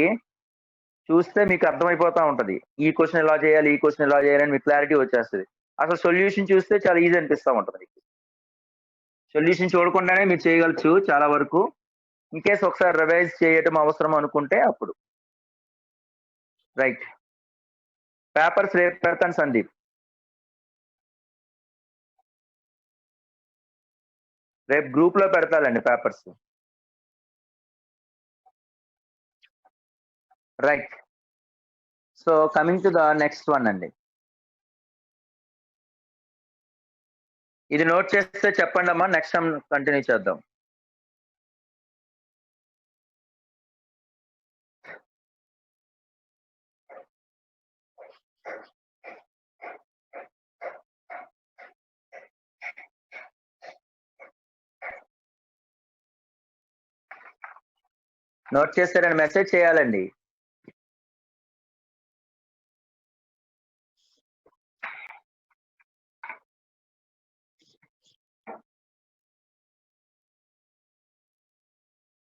చూస్తే మీకు అర్థమైపోతా ఉంటది ఈ క్వశ్చన్ ఎలా చేయాలి, ఈ క్వశ్చన్ ఎలా చేయాలని మీకు క్లారిటీ వచ్చేస్తుంది. అసలు సొల్యూషన్ చూస్తే చాలా ఈజీ అనిపిస్తూ ఉంటుంది మీకు. సొల్యూషన్ చూడకుండానే మీరు చేయగలచ్చు చాలా వరకు. ఇన్ కేస్ ఒకసారి రివైజ్ చేయటం అవసరం అనుకుంటే అప్పుడు. రైట్, పేపర్స్ రేపు పెడతాను సందీప్. రేపు గ్రూప్ లో పెడతానండి papers. Right, so coming to the next one అండి. ఇది నోట్ చేస్తే చెప్పండి అమ్మా, నెక్స్ట్ టైం కంటిన్యూ చేద్దాం. నోట్ చేస్తారని మెసేజ్ చేయాలండి.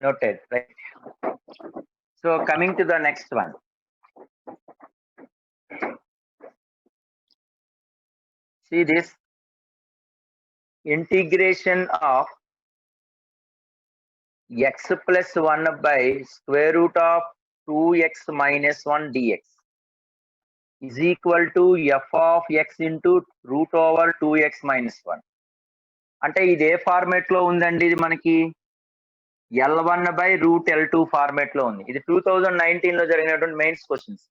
Noted, right? So coming to the next one. See this integration of x plus 1 by square root of 2x minus 1 dx is equal to f of x into root over 2x minus 1. అంటే ఇది ఏ format లో ఉందండి? ఇది మనకి L1 by root L2 format లో ఉంది. ఇది 2019 లో జరిగినటువంటి మెయిన్స్ క్వశ్చన్స్.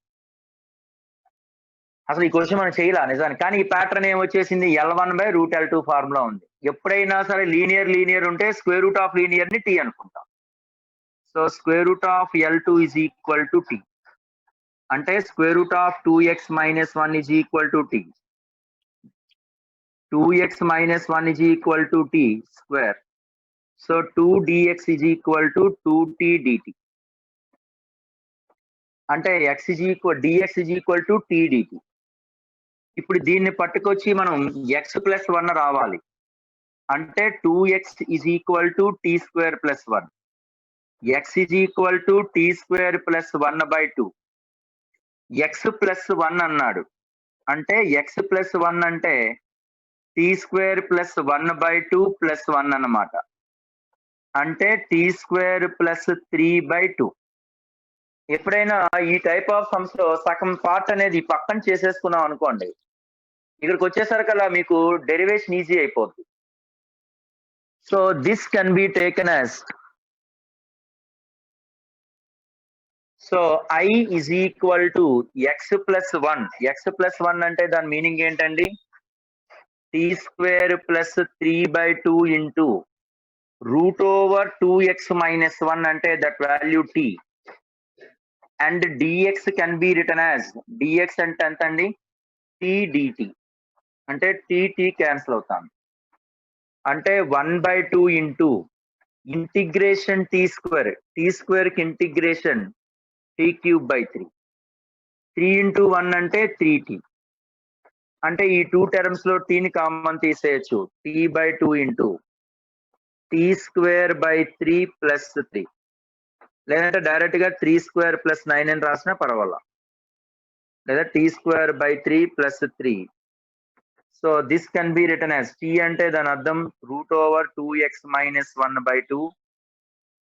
అసలు ఈ క్వశ్చన్ మనం చేయాల నిజానికి, కానీ ఈ ప్యాటర్న్ ఏమొచ్చేసింది, L1 by root L2 formula ఉంది. ఎప్పుడైనా సరే లీనియర్ ఉంటే స్క్వేర్ రూట్ ఆఫ్ లీనియర్ ని t అనుకుంటాం. So square root of L2 is equal to t. అంటే square root of 2x minus 1 is equal to t. 2x minus 1 is equal to t square. So 2 dx is equal to 2t dt. అంటే dx is equal to t dt. ఇప్పుడు దీన్ని పట్టుకొచ్చి మనం x plus 1 రావాలి అంటే 2x is equal to t square plus 1. x is equal to t square plus 1 by 2. x plus 1 అన్నాడు అంటే x plus 1 అంటే t square plus 1 by 2 plus 1 అన్నమాట. అంటే t square plus 3 by 2. ఎప్పుడైనా ఈ టైప్ ఆఫ్ సమ్స్ లో సగం part అనేది పక్కన చేసేసుకున్నాం అనుకోండి, ఇక్కడికి వచ్చేసరికల్లా మీకు డెరివేషన్ ఈజీ అయిపోద్ది. So this can be taken as so i is equal to x plus 1. x plus 1 అంటే దాని మీనింగ్ ఏంటండి? t square plus 3 by 2 into root over 2x minus 1 అంటే that value t. And dx can be written as dx అంటే ఎంత అండి? t dt. అంటే t cancel అవుతాం. అంటే 1 by 2 into integration t square కి integration t cube by 3. 3 into 1 అంటే 3t. అంటే ఈ 2 టర్మ్స్ లో t ని కామన్ తీసేయచ్చు. t by 2 into t square by 3 plus 3. లేదంటే డైరెక్ట్ గా 3 square plus 9 అని రాసినా పర్వాలా. లేదా t square by 3 plus 3. So this can be written as t అంటే దాని అర్థం root over 2x minus 1 by 2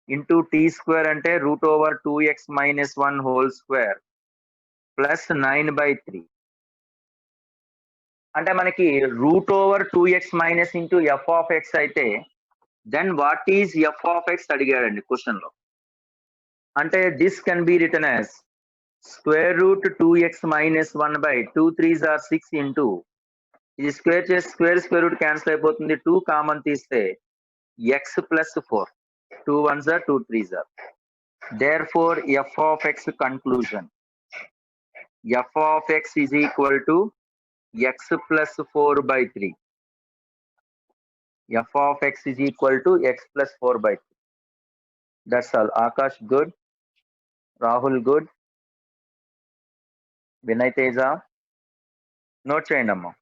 into t square అంటే రూట్ over 2x minus 1 whole square plus 9 by 3. అంటే మనకి root over 2x minus into f of x అయితే then what is f of x అడిగాడండి question లో. అంటే this can be written as square root 2x minus 1 by 2 3s are 6 into ఇది square చేసి square root cancel అయిపోతుంది. 2 common తీస్తే x plus 4. 2 1s are 2 3s are. Therefore f of x conclusion f of x is equal to x plus 4 by 3. f of x is equal to x plus 4 by 3. That's all. Akash good. Rahul good. Vinay Teja. Note చేయండి అమ్మా.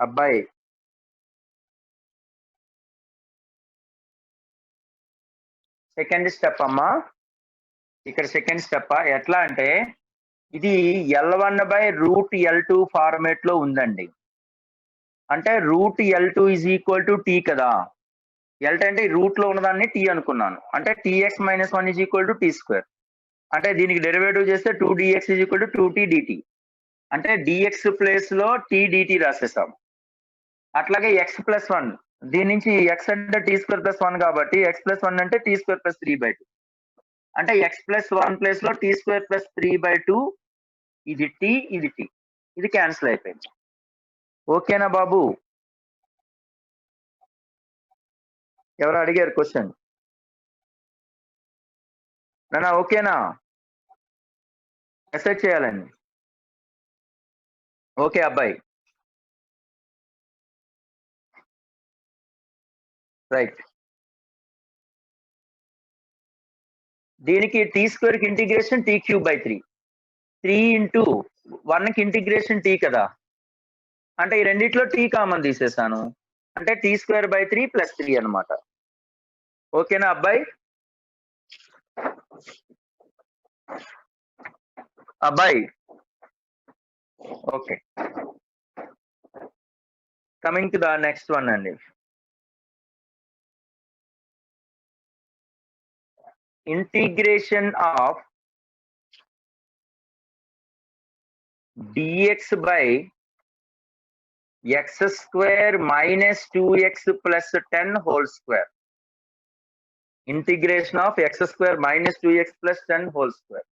అబ్బాయి second step అమ్మా. ఇక్కడ second step ఎట్లా అంటే ఇది L1 by root L2 format లో ఉందండి. అంటే root L2 is equal to t కదా. L2 అంటే రూట్ లో ఉన్నదాన్ని టీ అనుకున్నాను. అంటే tx minus 1 is equal to t square. అంటే దీనికి డెరివేటివ్ చేస్తే 2dx is equal to 2t dt. అంటే dx ప్లేస్ లో t dt రాసేస్తాం. అట్లాగే x ప్లస్ 1 దీని నుంచి x అంటే టీ స్క్వేర్ ప్లస్ 1 కాబట్టి x ప్లస్ 1 అంటే టీ స్క్వేర్ ప్లస్ 3 by 2. అంటే x ప్లస్ 1 ప్లేస్ లో టీ స్క్వేర్ ప్లస్ 3 by 2 ఇది t ఇది t. ఇది క్యాన్సిల్ అయిపోయింది. ఓకేనా బాబు? ఎవరు అడిగారు క్వశ్చన్? నానా ఓకేనా? మెసేజ్ చేయాలండి. ఓకే అబ్బాయి రైట్. దీనికి టీ స్క్వేర్ కి integration t cube by 3. 3 into 1 కి ఇంటిగ్రేషన్ టీ కదా. అంటే ఈ రెండిట్లో టీ కామన్ తీసేసాను. అంటే టీ స్క్వేర్ బై 3 ప్లస్ 3 అనమాట. ఓకేనా అబ్బాయి? అబ్బాయి okay. Coming to the next one అండి. Integration of dx by x square minus 2x plus 10 whole square. integration of x square minus 2x plus 10 whole square.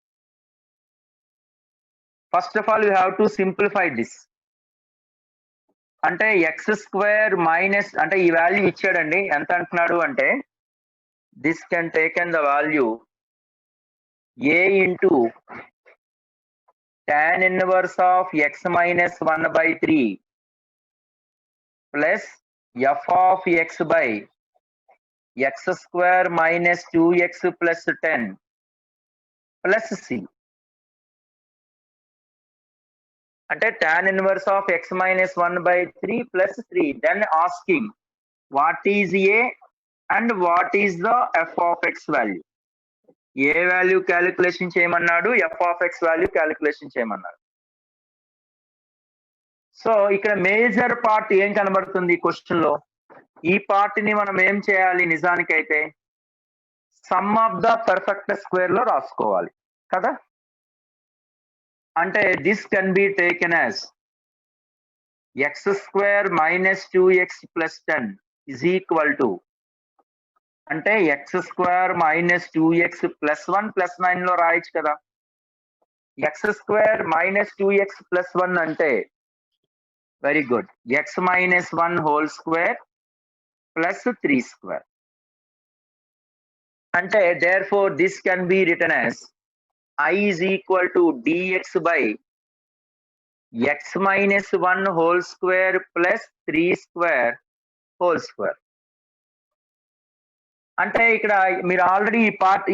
First of all, you have to simplify this. అంటే x square minus అంటే ఈ value ఇచ్చాడండి, ఎంత అంటున్నాడు అంటే this can take in the value a into tan inverse of x minus 1 by 3 plus f of x by x square minus 2x plus 10 plus c. అంటే tan inverse of x minus 1 by 3 plus 3. Then asking what is a and what is the f of x value. A value calculation చేయమన్నాడు, f of x value calculation చేయమన్నాడు. So ఇక్కడ major part ఏం కనబడుతుంది question లో, ఈ part ని మనం ఏం చేయాలి, నిజానికైతే sum of the perfect square లో రాసుకోవాలి కదా. అంటే this can be taken as x square minus 2x plus 10 is equal to అంటే x square minus 2x plus 1 plus 9 లో రాయొచ్చు కదా. x square minus 2x plus 1 అంటే very good, x minus 1 whole square plus 3 square. అంటే therefore this can be written as I is equal to dx by x minus 1 whole square plus 3 square whole square. అంటే ఇక్కడ మీరు already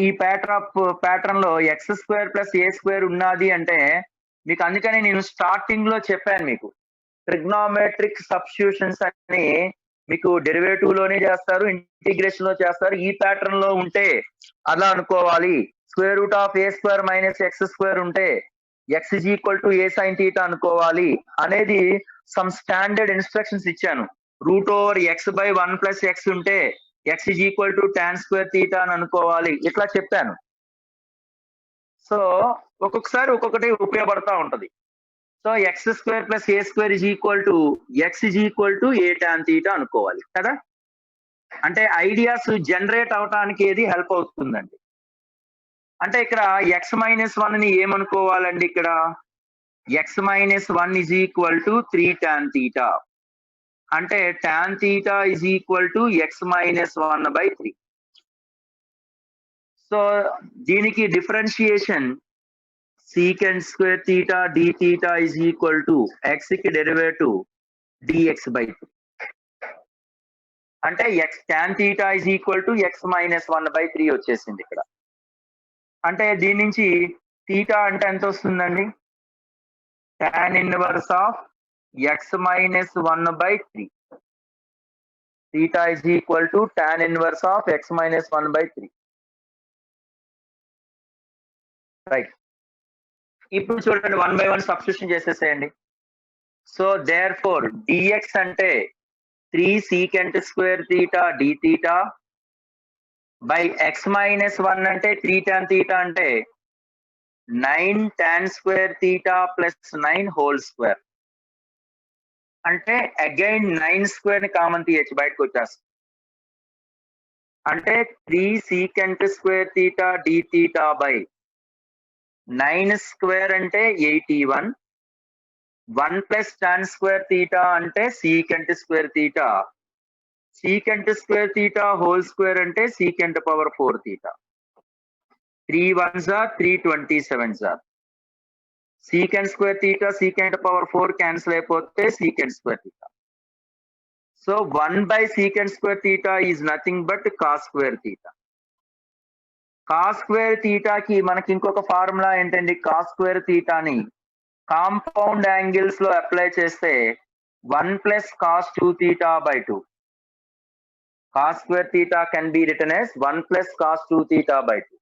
ఈ pattern లో X square plus a square ఉన్నది అంటే మీకు అందుకని నేను స్టార్టింగ్ లో చెప్పాను, మీకు ట్రిగ్నోమెట్రిక్ సబ్స్టిట్యూషన్స్ అని మీకు డెరివేటివ్ లోనే చేస్తారు, ఇంటిగ్రేషన్ లో చేస్తారు. ఈ ప్యాటర్న్ లో ఉంటే అలా అనుకోవాలి, square root of a square minus x square ఉంటే x is equal to a sine theta అనుకోవాలి అనేది సమ్ స్టాండర్డ్ ఇన్స్ట్రక్షన్స్ ఇచ్చాను. Root over x by 1 plus x ఉంటే x is equal to tan square theta అని అనుకోవాలి, ఇట్లా చెప్పాను. So ఒక్కొక్కసారి ఒక్కొక్కటి ఉపయోగపడతా ఉంటది. So x square plus a square is equal to x is equal to a tan theta అనుకోవాలి కదా. అంటే ఐడియాస్ జనరేట్ అవటానికి ఏది హెల్ప్ అవుతుందండి. అంటే ఇక్కడ ఎక్స్ మైనస్ 1 ని ఏమనుకోవాలండి, ఇక్కడ X minus 1 is equal to 3 tan theta. అంటే tan theta is equal to x minus 1 by 3. So దీనికి differentiation secant square theta d theta is equal to x కి డెరివేటివ్ dx by 3. అంటే x tan theta is equal to x minus 1 by 3 వచ్చేసింది ఇక్కడ. అంటే దీని నుంచి theta అంటే ఎంత వస్తుందండి, tan inverse of x minus 1 by 3. Theta is equal to tan inverse of x minus 1 by 3. Right. ఇప్పుడు చూడండి 1 by 1 సబ్స్టిట్యూషన్ చేసేసేయండి. సో therefore dx అంటే 3 secant square theta d theta by x minus 1 అంటే 3 tan theta అంటే 9 tan square theta plus 9 whole square. అంటే again 9 square ని common తీయచ్చు, బయటకు వచ్చేస్తుంది. అంటే 3 secant square theta d theta by 9 square అంటే 81, 1 plus tan square theta అంటే secant square theta, secant square theta whole square అంటే secant power 4 theta. 3 1s are 3 27s are. secant square theta secant power 4 cancel అయిపోతే secant square theta. So 1 by secant square theta is nothing but cos square theta. Cos square theta కి మనకి ఇంకొక formula ఏంటండి, cos square theta ని compound angles లో apply చేస్తే 1 plus cos 2 theta by 2. Cos square theta can be written as 1 plus cos 2 theta by 2.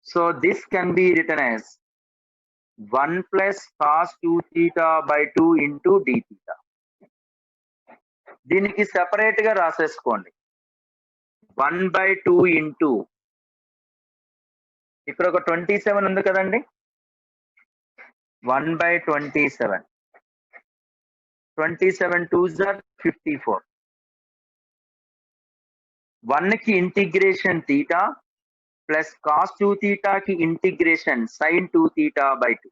So this can be written as 1 plus cos 2 theta by 2 into d theta. దీనికి separate గా రాసేసుకోండి, 1 by 2 into ఇక్కడ ఒక 27 ఉంది కదండి, 1 by 27, 27 2s are 54, 1 కి integration theta plus cos 2 థీటాకి integration sine 2 theta by 2.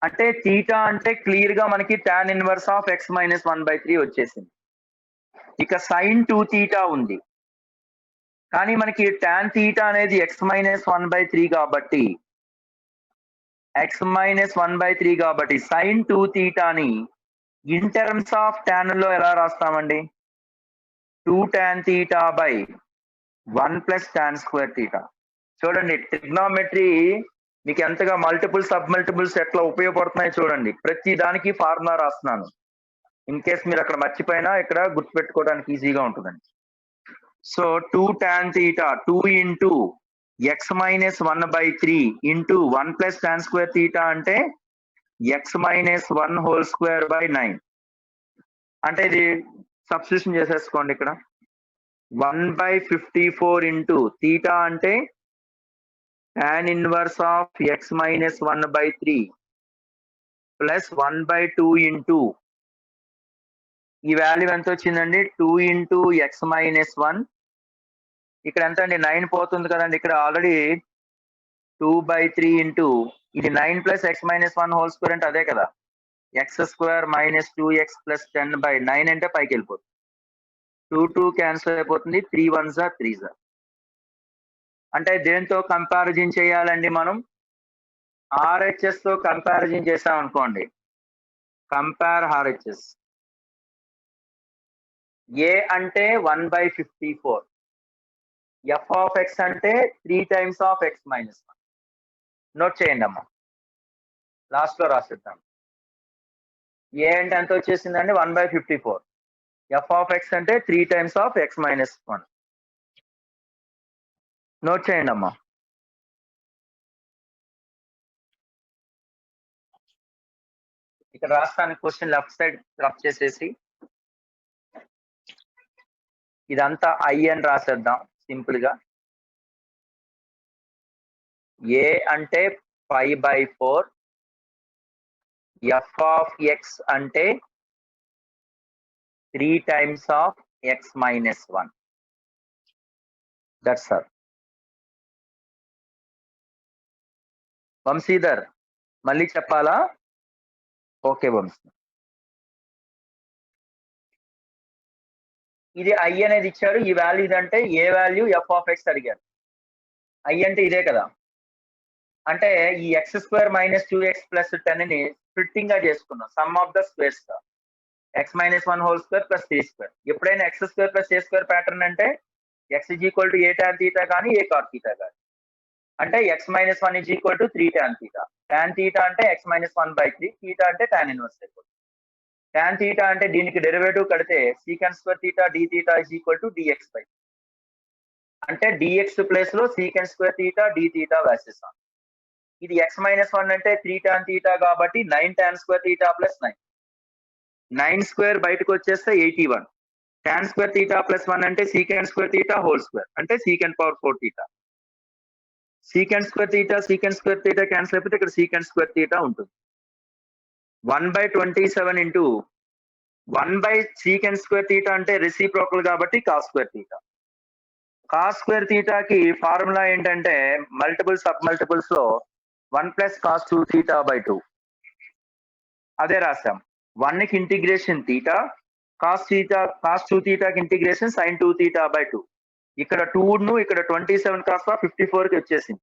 అంటే theta అంటే క్లియర్ గా మనకి tan inverse of x minus 1/3 వచ్చేసింది. ఇక సైన్ 2 థీటా ఉంది, కానీ మనకి టాన్ థీటా అనేది x మైనస్ 1/3 కాబట్టి సైన్ 2 థీటాని ఇన్ టర్మ్స్ ఆఫ్ టాన్ లో ఎలా రాస్తామండి? 2 tan theta by 1 plus tan square theta. చూడండి, ట్రిగ్నోమెట్రీ మీకు ఎంతగా మల్టిపుల్ సబ్ మల్టిపుల్స్ ఎట్లా ఉపయోగపడుతున్నాయి చూడండి. ప్రతి దానికి ఫార్ములా రాస్తున్నాను. ఇన్ కేస్ మీరు అక్కడ మర్చిపోయినా ఇక్కడ గుర్తుపెట్టుకోవడానికి ఈజీగా ఉంటుందండి. So 2 tan theta 2 into x minus 1/3 into 1 plus tan square theta అంటే x minus 1 whole square by 9. అంటే ఇది సబ్స్టిట్యూషన్ చేసేసుకోండి. ఇక్కడ 1/54 ఇంటూ థీటా అంటే tan inverse of x minus 1/3 plus 1/2 into ఈ వాల్యూ ఎంత వచ్చిందండి? 2 ఇంటూ ఎక్స్ మైనస్ 1. ఇక్కడ ఎంత అండి? 9 పోతుంది కదండి. ఇక్కడ ఆల్రెడీ 2/3 ఇంటూ ఇది 9 plus X minus 1 whole square అంటే అదే కదా, X square minus 2x plus 10/9 అంటే పైకి వెళ్ళిపోతుంది. 2 క్యాన్సిల్ అయిపోతుంది. 3 1 జా 3 జా. అంటే దేంతో కంపారిజన్ చేయాలండి మనం? ఆర్హెచ్ఎస్ తో కంపారిజన్ చేసాం అనుకోండి. Compare RHS. ఏ అంటే 1/54, ఎఫ్ ఆఫ్ ఎక్స్ అంటే 3 times of X minus 1. Note చేయండి అమ్మా, లాస్ట్ లో రాసిద్దాం. ఏ అంటే ఎంత వచ్చేసిందండి? 1/54. ఎఫ్ ఆఫ్ ఎక్స్ అంటే 3 times of X minus 1. Note చేయండి అమ్మా. ఇక్కడ రాస్తానికి క్వశ్చన్ లెఫ్ట్ సైడ్ రఫ్ చేసేసి ఇదంతా ఐ అని రాసేద్దాం సింపుల్ గా. ఏ అంటే 5/4, ఎఫ్ ఆఫ్ ఎక్స్ అంటే 3 times of X minus 1. That's all. Vamshidhar మళ్ళీ చెప్పాలా? ఓకే వంశీ. ఇది ఐ అనేది ఇచ్చారు. ఈ వాల్యూ ఇదంటే ఏ వాల్యూ? ఎఫ్ ఆఫ్ ఎక్స్ అడిగారు. ఐ అంటే ఇదే కదా. అంటే ఈ X square minus 2x plus 10 ని స్ప్లిట్టింగ్ గా చేసుకున్నాం. సమ్ ఆఫ్ ద స్క్వేర్స్ గా x minus 1 whole square plus 3 square. ఎప్పుడైనా x square plus a square pattern అంటే x is equal to a tan theta కానీ ఏ కాట్ థీటా కానీ. అంటే x minus 1 is equal to 3 tan theta. Tan theta అంటే x minus 1/3, theta అంటే tan inverse అయిపోతుంది. Tan theta అంటే దీనికి derivative కడితే secant square theta d theta is equal to dx by, అంటే డిఎక్స్ ప్లేస్ లో secant square theta d theta వేసేస్తాం. ఇది ఎక్స్ మైనస్ 1 అంటే 3 టాన్ థీటా కాబట్టి 9 tan square theta plus 9. 9 square బయటకు వచ్చేస్తే 81. టాన్ స్క్వేర్ థీటా ప్లస్ 1 అంటే secant square theta whole square అంటే secant power 4 theta. Secant square theta cancel అయిపోతే ఇక్కడ సీకెండ్ స్క్వేర్ థీటా ఉంటుంది. 1/27 ఇంటూ 1/సీకెండ్ స్క్వేర్ థీటా అంటే రెసిప్రోకల్ కాబట్టి cos square theta. Cos square థీటాకి ఫార్ములా ఏంటంటే మల్టిపుల్ సబ్ మల్టిపుల్స్ లో 1 ప్లస్ కాస్ 2 థీటా బై 2. అదే రాసాం. 1 కి ఇంటిగ్రేషన్ థీటా, కాస్ 2 థీటాకి ఇంటిగ్రేషన్ సైన్ 2 థీటా బై 2. ఇక్కడ 2 ను ఇక్కడ 27 కాస్త 54 కి వచ్చేసింది.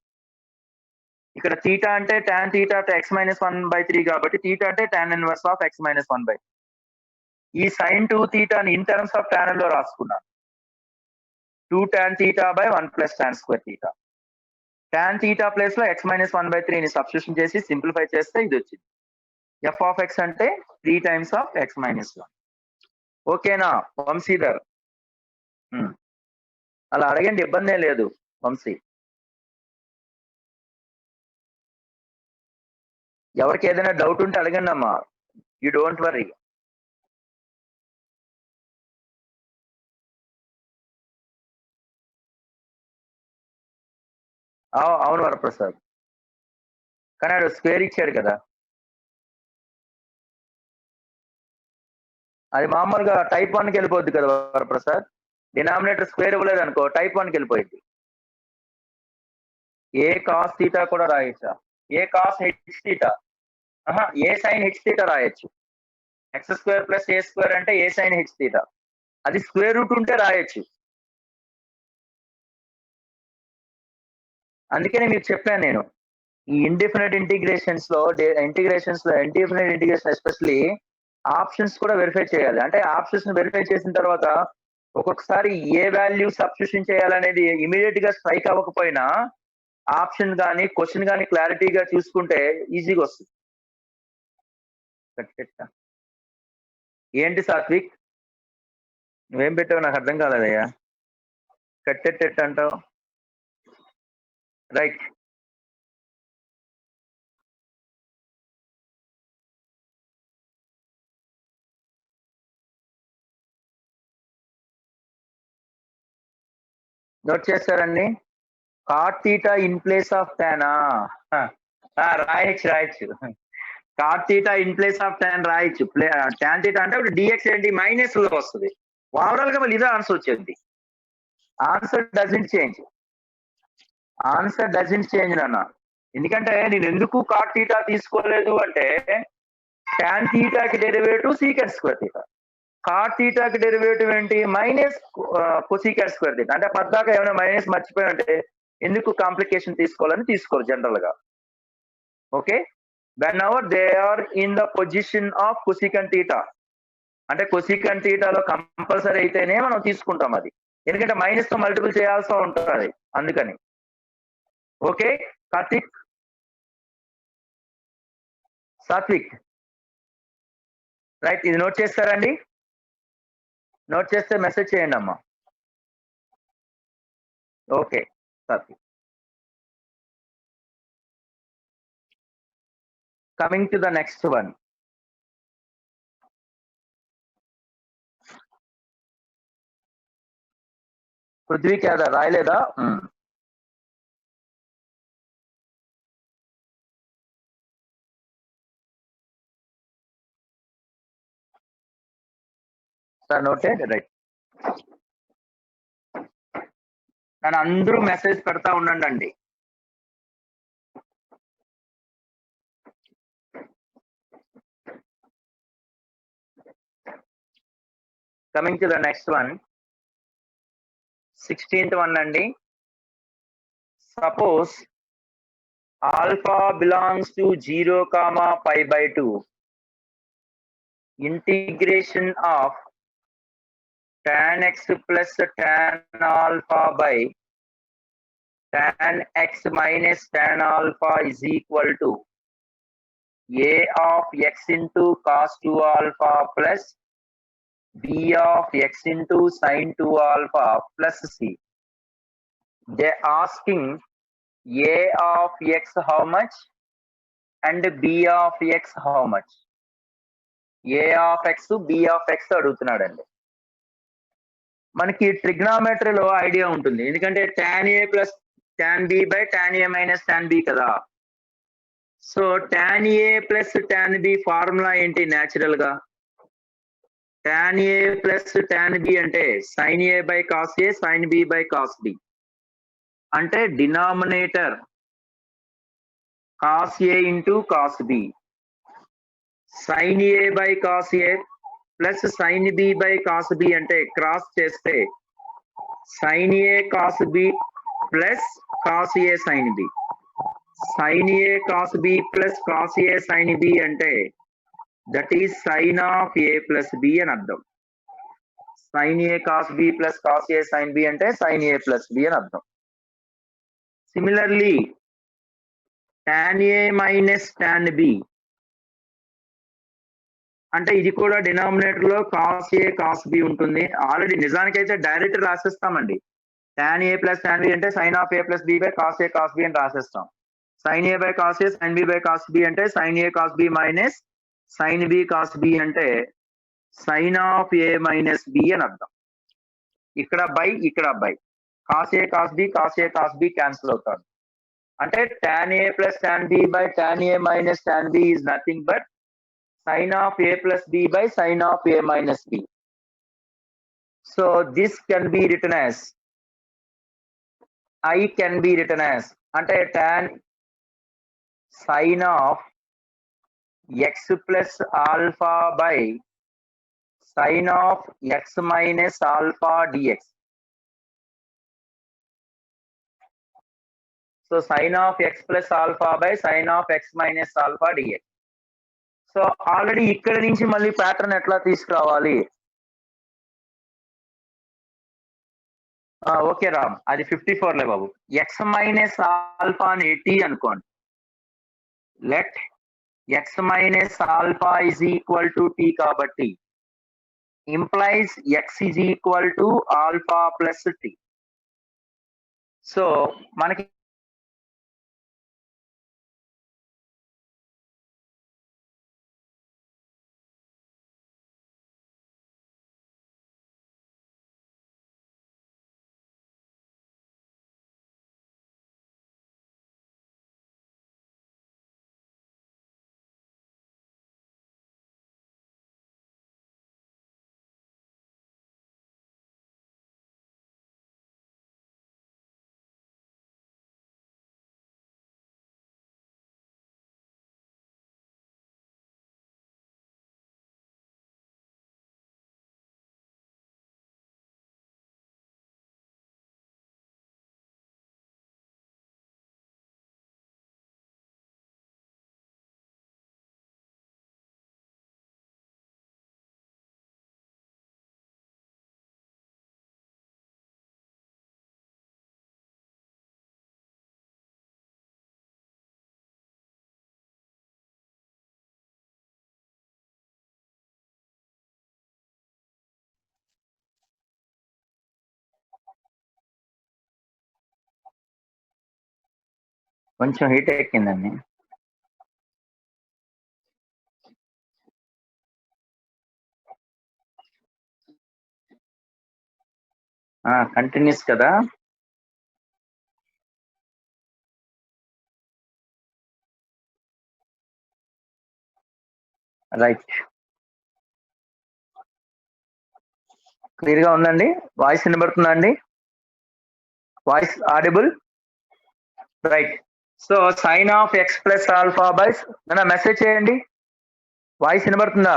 ఇక్కడ థీటా అంటే టాన్ థీటా ఎక్స్ మైనస్ 1/3 కాబట్టి థీటా అంటే tan inverse of X minus 1/3. ఈ సైన్ 2 థీటాని ఇన్ టర్మ్స్ ఆఫ్ టాన్ లో రాసుకున్నాను. 2 tan theta by 1 plus tan square theta. Tan theta place లో ఎక్స్ మైనస్ 1/3 ని సబ్స్టిట్యూషన్ చేసి సింప్లిఫై చేస్తే ఇది వచ్చింది. ఎఫ్ ఆఫ్ ఎక్స్ అంటే 3 టైమ్స్ ఆఫ్ ఎక్స్ మైనస్ 1. ఓకేనా వంశీధర్? అలా అడగండి, ఇబ్బంది లేదు వంశీ. ఎవరికి ఏదైనా డౌట్ ఉంటే అడగండి అమ్మా, యూ డోంట్ వరీ. అవును వరప్రసాద్, కానీ ఆడు స్క్వేర్ ఇచ్చాడు కదా. అది మామూలుగా టైప్ 1కి వెళ్ళిపోద్ది కదా వరప్రసాద్. డినామినేటర్ స్క్వేర్ ఇవ్వలేదు అనుకో టైప్ 1కి వెళ్ళిపోయింది. ఏ కాస్ థీటా కూడా రాయొచ్చా? ఏ కాస్ హెచ్ థీటా, ఏ సైన్ హెచ్ థీటా రాయొచ్చు. X square plus a square అంటే ఏ సైన్ హెచ్ థీటా, అది స్క్వేర్ రూట్ ఉంటే రాయొచ్చు. అందుకనే మీకు చెప్పాను నేను, ఈ ఇండిఫినెట్ ఇంటిగ్రేషన్స్ లో ఇండిఫినెట్ ఇంటిగ్రేషన్ ఎస్పెషల్లీ ఆప్షన్స్ కూడా వెరిఫై చేయాలి. అంటే ఆప్షన్స్ వెరిఫై చేసిన తర్వాత ఒక్కొక్కసారి ఏ వాల్యూ సబ్స్టిట్యూషన్ చేయాలనేది ఇమీడియట్ గా స్ట్రైక్ అవ్వకపోయినా ఆప్షన్ కానీ క్వశ్చన్ కానీ క్లారిటీగా చూసుకుంటే ఈజీగా వస్తుంది. ఏంటి సాత్విక్, నువ్వేం పెట్టావు నాకు అర్థం కాలేదయ్యా. కట్టెట్టెట్ అంటావు, రైట్. నోట్ చేస్తారండి. Cot theta in place of టానా రాయొచ్చు. Cot theta in place of tan రాయొచ్చు. టాన్ థీటా అంటే ఇప్పుడు డిఎక్స్ ఏంటి మైనస్ లో వస్తుంది. ఓవరాల్ గా మళ్ళీ ఇదే ఆన్సర్ వచ్చేది. ఆన్సర్ డజంట్ చేంజ్ నాన్న. ఎందుకంటే నేను ఎందుకు కాట్ థీటా తీసుకోలేదు అంటే టాన్ థీటాకి derivative secant square theta, cot థీటాకి డెరివేటివ్ ఏంటి మైనస్ కొసీకెంట్ స్క్వేర్ థీటా. అంటే పద్దాకా ఏమైనా మైనస్ మర్చిపోయారంటే ఎందుకు కాంప్లికేషన్ తీసుకోవాలని తీసుకోరు జనరల్ గా. Okay, whenever they are in the position of cosecant theta, అంటే కొసీకెంట్ థీటాలో కంపల్సరీ అయితేనే మనం తీసుకుంటాం అది, ఎందుకంటే మైనస్ తో మల్టిపుల్ చేయాల్సి ఉంటుంది అందుకని. Okay Karthik, Satvik right. ఇది నోట్ చేస్తారండి, నోట్ చేస్తే మెసేజ్ చేయండి అమ్మా. Okay Satvik. Coming to the next one. పృథ్వీకి అదా రాయలేదా? Sir noted, right. నన్ను అందరూ మెసేజ్ పెడతా ఉండండి. Coming to the next one, 16th one అండి. Suppose alpha belongs to 0, π/2, integration of tan x plus tan alpha by tan x minus tan alpha is equal to a of x into cos 2 alpha plus b of x into sin 2 alpha plus c. They asking a of x how much and b of x how much. a of x b of x అడుగుతున్నాడండి. మనకి ట్రిగ్నామెట్రీలో idea ఉంటుంది, ఎందుకంటే tan a plus tan b by tan a minus tan b కదా. So tan a plus tan b formula ఏంటి natural గా? tan a plus tan b అంటే sin a by cos a sin b by cos b. అంటే denominator cos a into cos b, sin a by cos a plus sin b by cos b అంటే cross చేస్తే sin a cos b plus cos a sin b, sin a cos b plus cos a sin b అంటే that is sin of a plus b అని అర్థం. sin a cos b plus cos a sin b అంటే sin a plus b అని అర్థం. Similarly tan a minus tan b అంటే ఇది కూడా denominator లో cos a cos b ఉంటుంది. ఆల్రెడీ నిజానికైతే డైరెక్ట్ రాసేస్తామండి. tan a plus tan b అంటే sin of a plus b by cos a cos b అని రాసేస్తాం. sin a by cos a sin b by cos b అంటే sin a cos b minus sin b cos b అంటే sin of a minus b అని అర్థం. ఇక్కడ by ఇక్కడ by, cos a cos b cancel అవుతాడు. అంటే tan a plus tan b by tan a minus tan b is nothing but sin of a plus b by sin of a minus b. So this can be written as I can be written as అంటే tan sin of x plus alpha by sin of x minus alpha dx. So sin of x plus alpha by sin of x minus alpha dx. So already ఇక్కడ నుంచి మళ్ళీ pattern ఎట్లా తీసుకురావాలి? Okay Ram, అది 54 లే బాబు. X minus alpha అని t అనుకోండి. Let x minus alpha is equal to t కాబట్టి implies x is equal to alpha plus t. So మనకి కొంచెం హీట్ ఎక్కిందండి. కంటిన్యూస్ కదా. రైట్, క్లియర్ గా ఉందండి. వాయిస్ వినబడుతుందా అండి? Voice audible? Right. So sine of x plus alpha by message చేయండి. వాయిస్ వినబడుతుందా?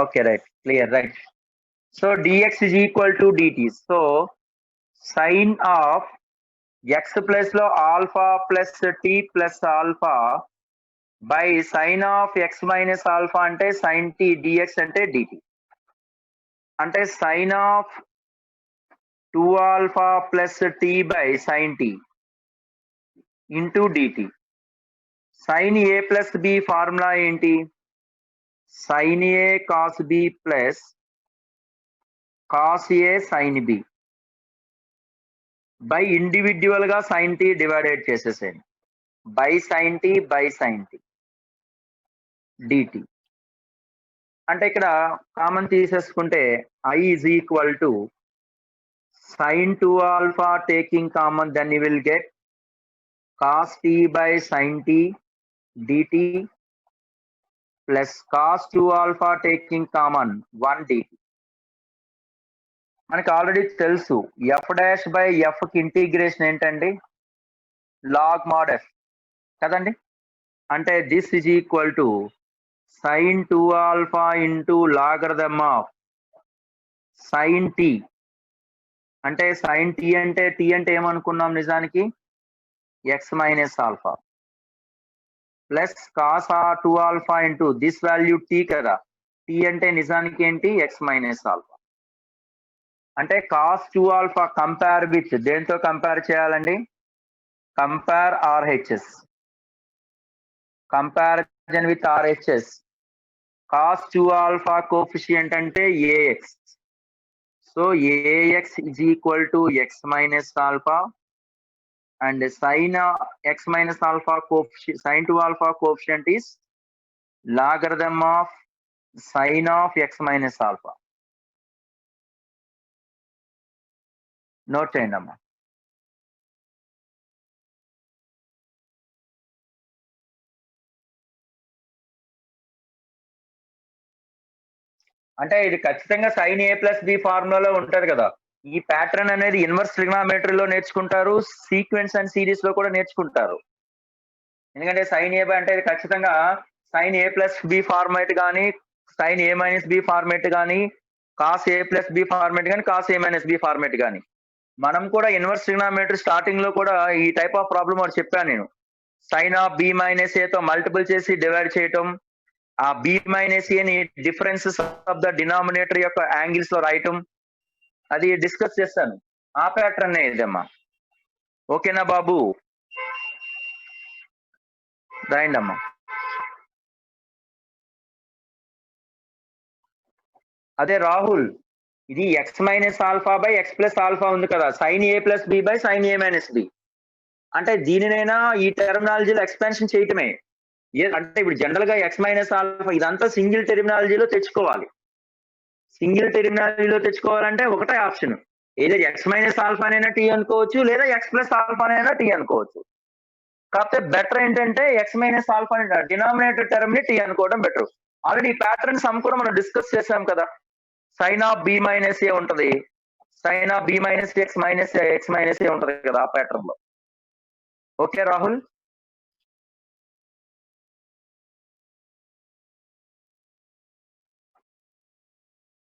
Okay right, clear. Right. So dx is equal to dt. So sine of x plus లో alpha plus t plus alpha by sine of X minus alpha అంటే sine t dx అంటే dt. అంటే sine of 2 alpha plus t by sine t into dt. Sine a plus b formula ఏంటి? Sine a cos b plus cos a sine b by individual గా sine t divided చేసేసేయండి. By sine t by sine t dt. అంటే ఇక్కడ common తీసేసుకుంటే I is equal to sin 2 alpha taking common, then you will get cos t by sin t dt plus cos 2 alpha taking common 1 dt. మనకి already తెలుసు f dash by f కి integration ఏంటండి? Log mod f కదండి. అంటే this is equal to sin 2 alpha ఇంటూ logarithm ఆఫ్ sin t. అంటే sine t అంటే ఏమనుకున్నాం నిజానికి? X minus alpha plus cos 2 alpha into this value t కదా. టీ అంటే నిజానికి ఏంటి? X minus alpha. అంటే కాస్ 2 ఆల్ఫా కంపేర్ విత్ దేంతో కంపేర్ చేయాలండి? Compare RHS. Comparison with RHS. Cos 2 alpha coefficient అంటే a x. So a x is equal to x minus alpha and sin x minus alpha coefficient, sin 2 alpha coefficient is logarithm of sin of x minus alpha. Note చేయండి. అంటే ఇది ఖచ్చితంగా sine a plus B ఫార్ములాలో ఉంటది కదా. ఈ pattern అనేది inverse ట్రిగ్నామెట్రీలో నేర్చుకుంటారు, sequence and series లో కూడా నేర్చుకుంటారు. ఎందుకంటే సైన్ ఏ బై అంటే ఇది ఖచ్చితంగా sine a plus b format కానీ, sine a minus b format కానీ, cos a plus b format కానీ, cos a minus b format కానీ. మనం కూడా ఇన్వర్స్ ట్రిగ్నామెట్రీ స్టార్టింగ్ లో కూడా ఈ టైప్ ఆఫ్ ప్రాబ్లమ్ ఒకటి చెప్పాను నేను. సైన్ ఆఫ్ బి మైనస్ ఏతో మల్టిపుల్ చేసి డివైడ్ చేయటం, ఆ బి మైనస్ ఏని డిఫరెన్సెస్ ఆఫ్ ద డినామినేటర్ యొక్క యాంగిల్స్ లో రాయటం, అది డిస్కస్ చేస్తాను. ఆ ప్యాటర్న్ ఇదమ్మా. ఓకేనా బాబు? రాయండి అమ్మా. అదే రాహుల్, ఇది x minus alpha by X plus alpha ఉంది కదా, sine a plus b by sine a minus b. అంటే దీనినైనా ఈ టెర్మినాలజీలో ఎక్స్పాన్షన్ చేయటమే. అంటే ఇప్పుడు జనరల్ గా ఎక్స్ మైనస్ ఆల్ఫా ఇదంతా సింగిల్ టెర్మినాలజీలో తెచ్చుకోవాలి. సింగిల్ టెర్మినాలజీలో తెచ్చుకోవాలంటే ఒకటే ఆప్షన్, ఏదో ఎక్స్ మైనస్ ఆల్ఫా అయినా టీ అనుకోవచ్చు, లేదా ఎక్స్ ప్లస్ ఆల్ఫా అయినా టీ అనుకోవచ్చు. కాకపోతే బెటర్ ఏంటంటే x minus alpha denominator term ని టీ అనుకోవడం బెటర్. ఆల్రెడీ ఈ ప్యాటర్న్ సమ్ కూడా మనం డిస్కస్ చేసాం కదా. Sine of b minus a ఉంటది, sine of b minus x minus a ఉంటది కదా ఆ ప్యాటర్న్ లో. ఓకే రాహుల్?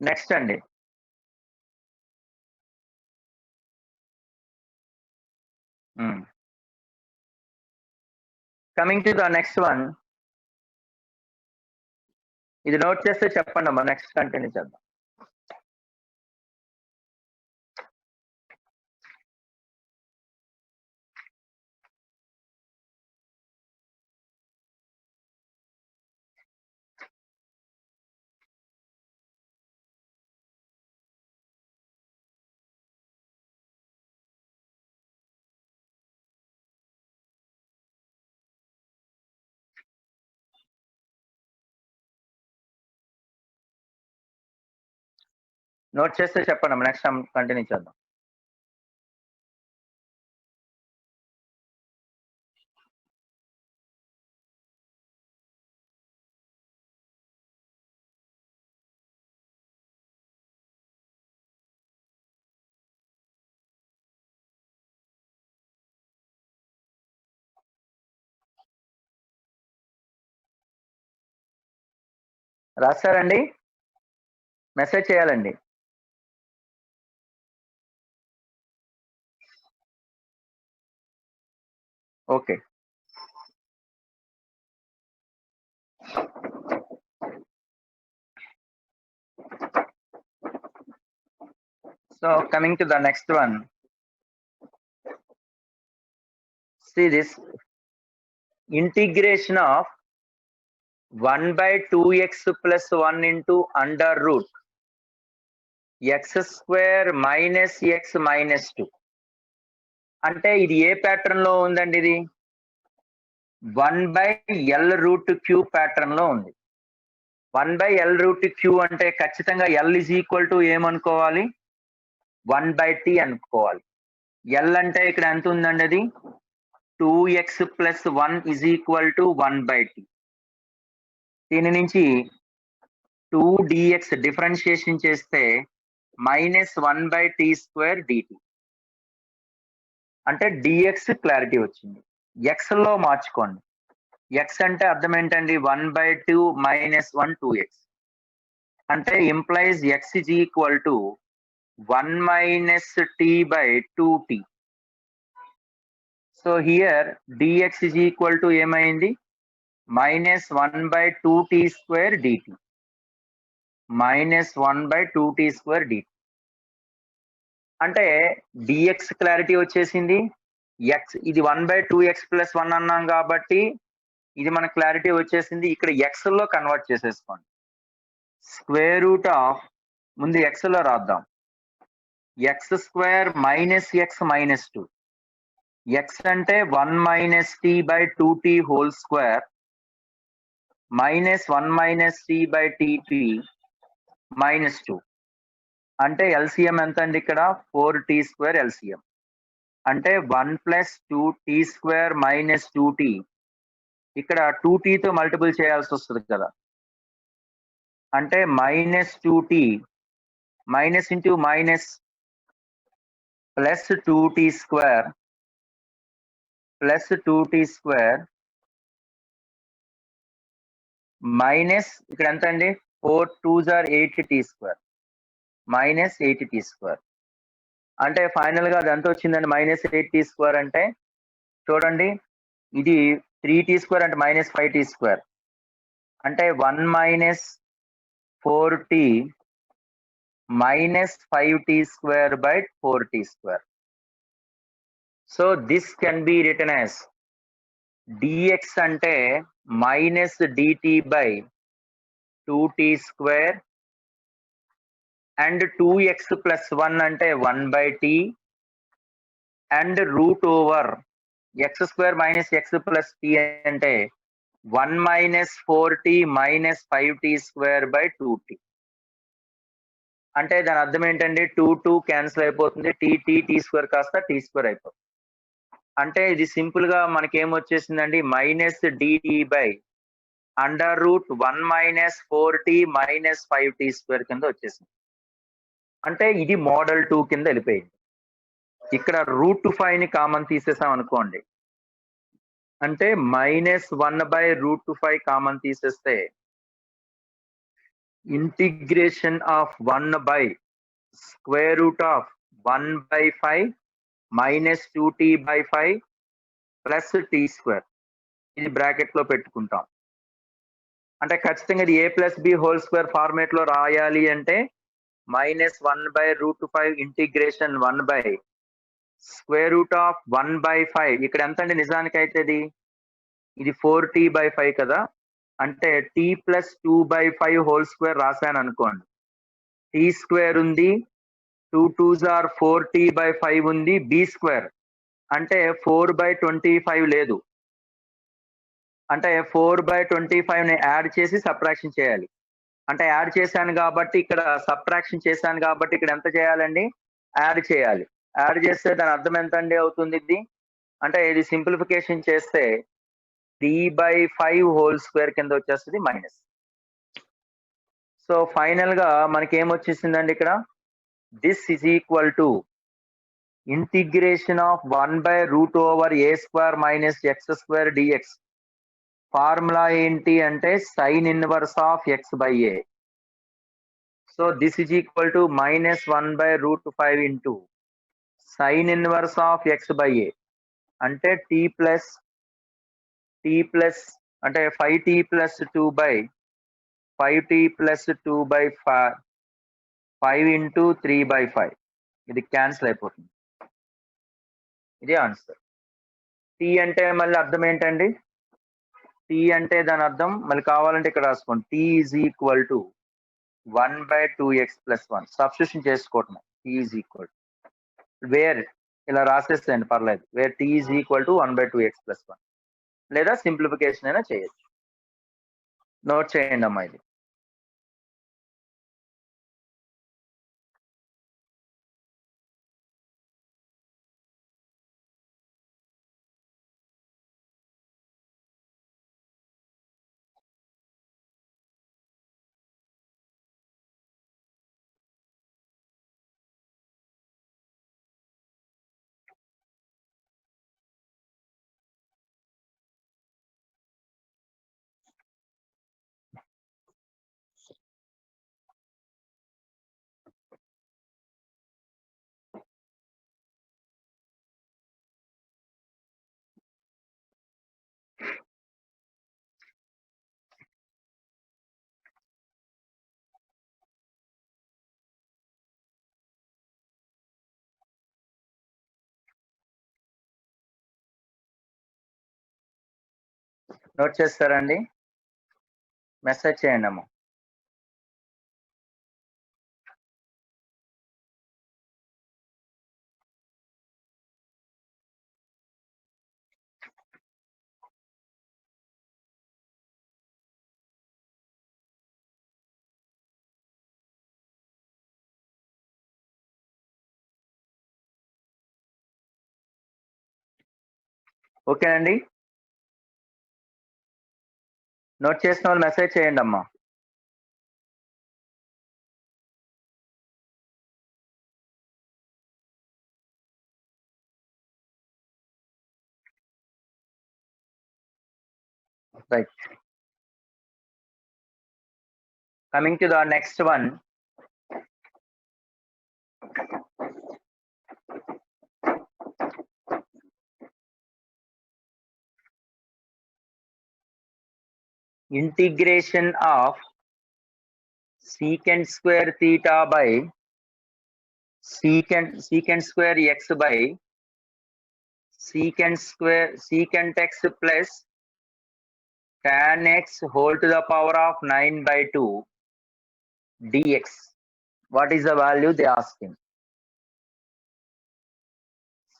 నెక్స్ట్ అండి, coming to the next one. ఇది నోట్ చేస్తే చెప్పండి అమ్మా, నెక్స్ట్ కంటిన్యూ చేద్దాం. నోట్ చేస్తే చెప్పండి అమ్మా, నెక్స్ట్ కంటిన్యూ చేద్దాం. రాస్తారండి, మెసేజ్ చేయాలండి. Okay. So coming to the next one, see this integration of 1 by 2x plus 1 into under root x square minus x minus 2. అంటే ఇది ఏ ప్యాటర్న్ లో ఉందండి? ఇది 1 by l root q pattern లో ఉంది. 1 by l root q అంటే ఖచ్చితంగా l is equal to ఏమనుకోవాలి? 1 by t అనుకోవాలి. l అంటే ఇక్కడ ఎంత ఉందండి? అది 2x plus 1 is equal to 1 by t. దీని నుంచి 2dx డిఫరెన్షియేషన్ చేస్తే minus 1 by t square dt. అంటే dx క్లారిటీ వచ్చింది. x లో మార్చుకోండి. x అంటే అర్థం ఏంటండి? 1 by 2 minus 1 2x. అంటే implies x is equal to 1 minus t by 2t. So here dx is equal to ఏమైంది? minus 1 by 2t square dt. minus 1 by 2t square dt. అంటే dx clarity వచ్చేసింది. x ఇది 1 by 2x plus 1 అన్నాం కాబట్టి ఇది మన clarity వచ్చేసింది. ఇక్కడ x లో కన్వర్ట్ చేసేసుకోండి. స్క్వేర్ రూట్ ఆఫ్, ముందు x లో రాద్దాం, x square minus x minus 2. x అంటే 1 minus t by 2t whole square minus 1 minus t by tt minus 2. అంటే ఎల్సిఎం ఎంత అండి? ఇక్కడ 4t స్క్వేర్ ఎల్సిఎం. అంటే 1 plus 2t square minus 2t. ఇక్కడ 2t తో మల్టిపుల్ చేయాల్సి వస్తుంది కదా. అంటే -2t minus into minus plus 2t square plus 2t square minus ఇక్కడ ఎంత అండి 4 2s are 8t square minus 8t square అంటే ఫైనల్ గా అది ఎంత వచ్చిందండి మైనస్ 8t స్క్వేర్ అంటే చూడండి ఇది 3t స్క్వేర్ అంటే మైనస్ 5t స్క్వేర్ అంటే 1 minus 4t minus 5t square by 4t square. So this can be written as dx ante minus dt by 2t square and 2x plus 1 ante 1 by t and root over x square minus x plus t ante 1 minus 4t minus 5t square by 2t. అంటే దాని అర్థం ఏంటండి 2 cancel అయిపోతుంది t square కాస్త t square అయిపోతుంది అంటే ఇది simple గా మనకి ఏమొచ్చేసిందండి minus dt by under root 1 minus 4t minus 5t square కింద వచ్చేసింది అంటే ఇది మోడల్ 2 కింద వెళ్ళిపోయింది ఇక్కడ రూట్ 5 ని కామన్ తీసేసాం అనుకోండి అంటే -1 బై రూట్ 5 కామన్ తీసేస్తే integration of 1 by square root of 1 by 5 minus 2t by 5 plus t square ఇది బ్రాకెట్ లో పెట్టుకుంటాం అంటే ఖచ్చితంగా ఇది a plus b whole square format లో రాయాలి అంటే -1 by root 5 integration 1 by square root of 1 by 5 ఇక్కడ ఎంత అండి నిజానికి అయితే ఇది 4t by 5 కదా అంటే t plus 2 by 5 whole square రాశాను అనుకోండి t స్క్వేర్ ఉంది 2 2s are 4t by 5 ఉంది b స్క్వేర్ అంటే 4 by 25 లేదు అంటే 4 by 25 ని యాడ్ చేసి సబ్ట్రాక్షన్ చేయాలి అంటే యాడ్ చేశాను కాబట్టి ఇక్కడ సబ్ట్రాక్షన్ చేశాను కాబట్టి ఇక్కడ ఎంత చేయాలండి యాడ్ చేయాలి యాడ్ చేస్తే దాని అర్థం ఎంత అండి అవుతుంది ఇది అంటే ఇది సింప్లిఫికేషన్ చేస్తే 3 by 5 హోల్ స్క్వేర్ కింద వచ్చేస్తుంది మైనస్ సో ఫైనల్ గా మనకి ఏమొచ్చేసిందండి ఇక్కడ this is equal to integration of 1 by root over a square minus x square dx formula ఏంటి అంటే sine inverse of x by a so this is equal to -1 by root 5 into sine inverse of x by a అంటే t plus అంటే 5t plus 2 by 5t plus 2 by 5 into 3 by 5 ఇది cancel అయిపోతుంది ఇది answer tea అంటే మళ్ళీ అర్థం ఏంటండి tea అంటే దాని అర్థం మళ్ళీ కావాలంటే ఇక్కడ రాసుకోండి t is equal to 1 by 2x plus 1 substitution చేసుకోవటం టీ ఈజ్ ఈక్వల్ వేర్ ఇలా రాసేసేయండి పర్లేదు where t is equal to 1 by 2x plus 1 లేదా సింప్లిఫికేషన్ అయినా చేయొచ్చు నోట్ చేయండి అమ్మా ఇది నోట్ చేస్తారండి మెసేజ్ చేయండి అమ్మా ఓకేనండి నోట్ చేసిన వాళ్ళు మెసేజ్ చేయండి అమ్మా Right. Coming to the next one. Integration of secant square theta by secant square x by secant x plus tan x whole to the power of 9 by 2 dx. What is the value they asking?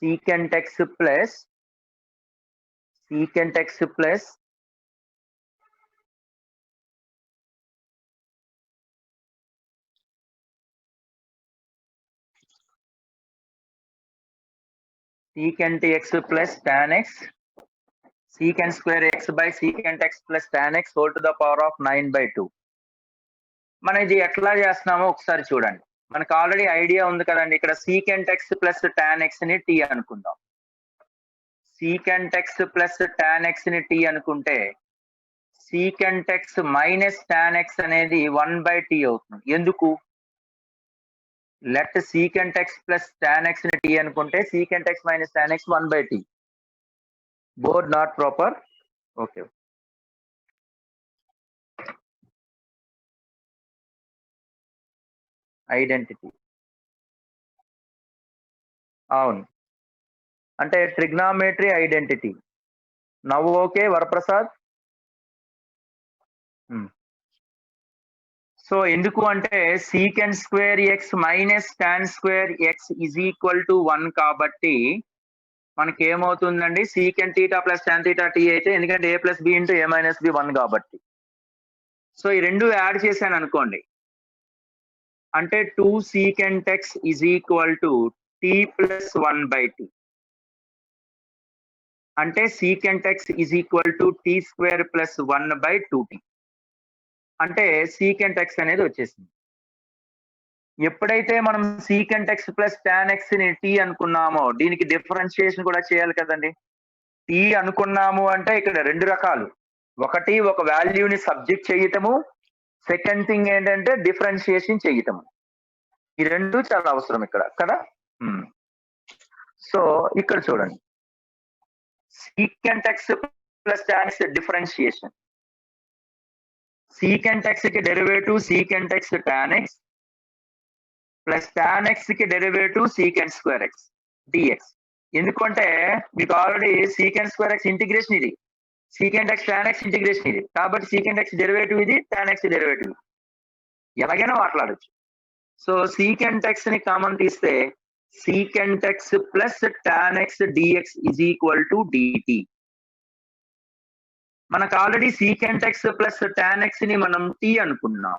Secant x plus secant x plus tan x, secant square x by secant x plus tan x whole to the power of 9 by 2. మనం ఇది ఎట్లా చేస్తున్నామో ఒకసారి చూడండి. మనకు already idea ఉంది కదండి, ఇక్కడ secant x plus tan X ని టీ అనుకుందాం. Secant x plus tan X ని టీ అనుకుంటే secant x minus tan X అనేది 1 by t అవుతుంది. ఎందుకు? Let secant x plus tan X ని టీ అనుకుంటే secant x minus tan X 1 by t. Board not proper. Okay, identity అవును, అంటే trigonometry identity. నవ్వు ఓకే వరప్రసాద్? సో ఎందుకు అంటే secant square x minus tan square X is equal to 1 కాబట్టి మనకి ఏమవుతుందండి, secant theta plus tan theta t అయితే, ఎందుకంటే a plus B into a minus b 1 కాబట్టి. సో ఈ రెండు యాడ్ చేశాను అనుకోండి, అంటే 2 secant x is equal to t plus 1 by t. అంటే secant x is equal to t square plus 1 by 2t. అంటే secant x అనేది వచ్చేసింది. ఎప్పుడైతే మనం secant x plus tan x ని t అనుకున్నామో దీనికి డిఫరెన్షియేషన్ కూడా చేయాలి కదండి. t అనుకున్నాము అంటే ఇక్కడ రెండు రకాలు, ఒకటి ఒక వాల్యూని సబ్జెక్ట్ చేయటము, సెకండ్ థింగ్ ఏంటంటే డిఫరెన్షియేషన్ చేయటము. ఈ రెండు చాలా అవసరం ఇక్కడ కదా. సో ఇక్కడ చూడండి, secant x plus tan x differentiation. secant x కి derivative secant x tan x plus tan x కి derivative secant square x dx. ఎందుకంటే మీకు already secant square x integration ఇది, secant x tan x integration ఇది, కాబట్టి secant x derivative ఇది, tan x derivative ఎలాగైనా మాట్లాడచ్చు. సో secant x ని కామన్ తీస్తే secant x plus tan x dx is equal to dt. మనకు already secant x plus tan x ని మనం t అనుకున్నాం.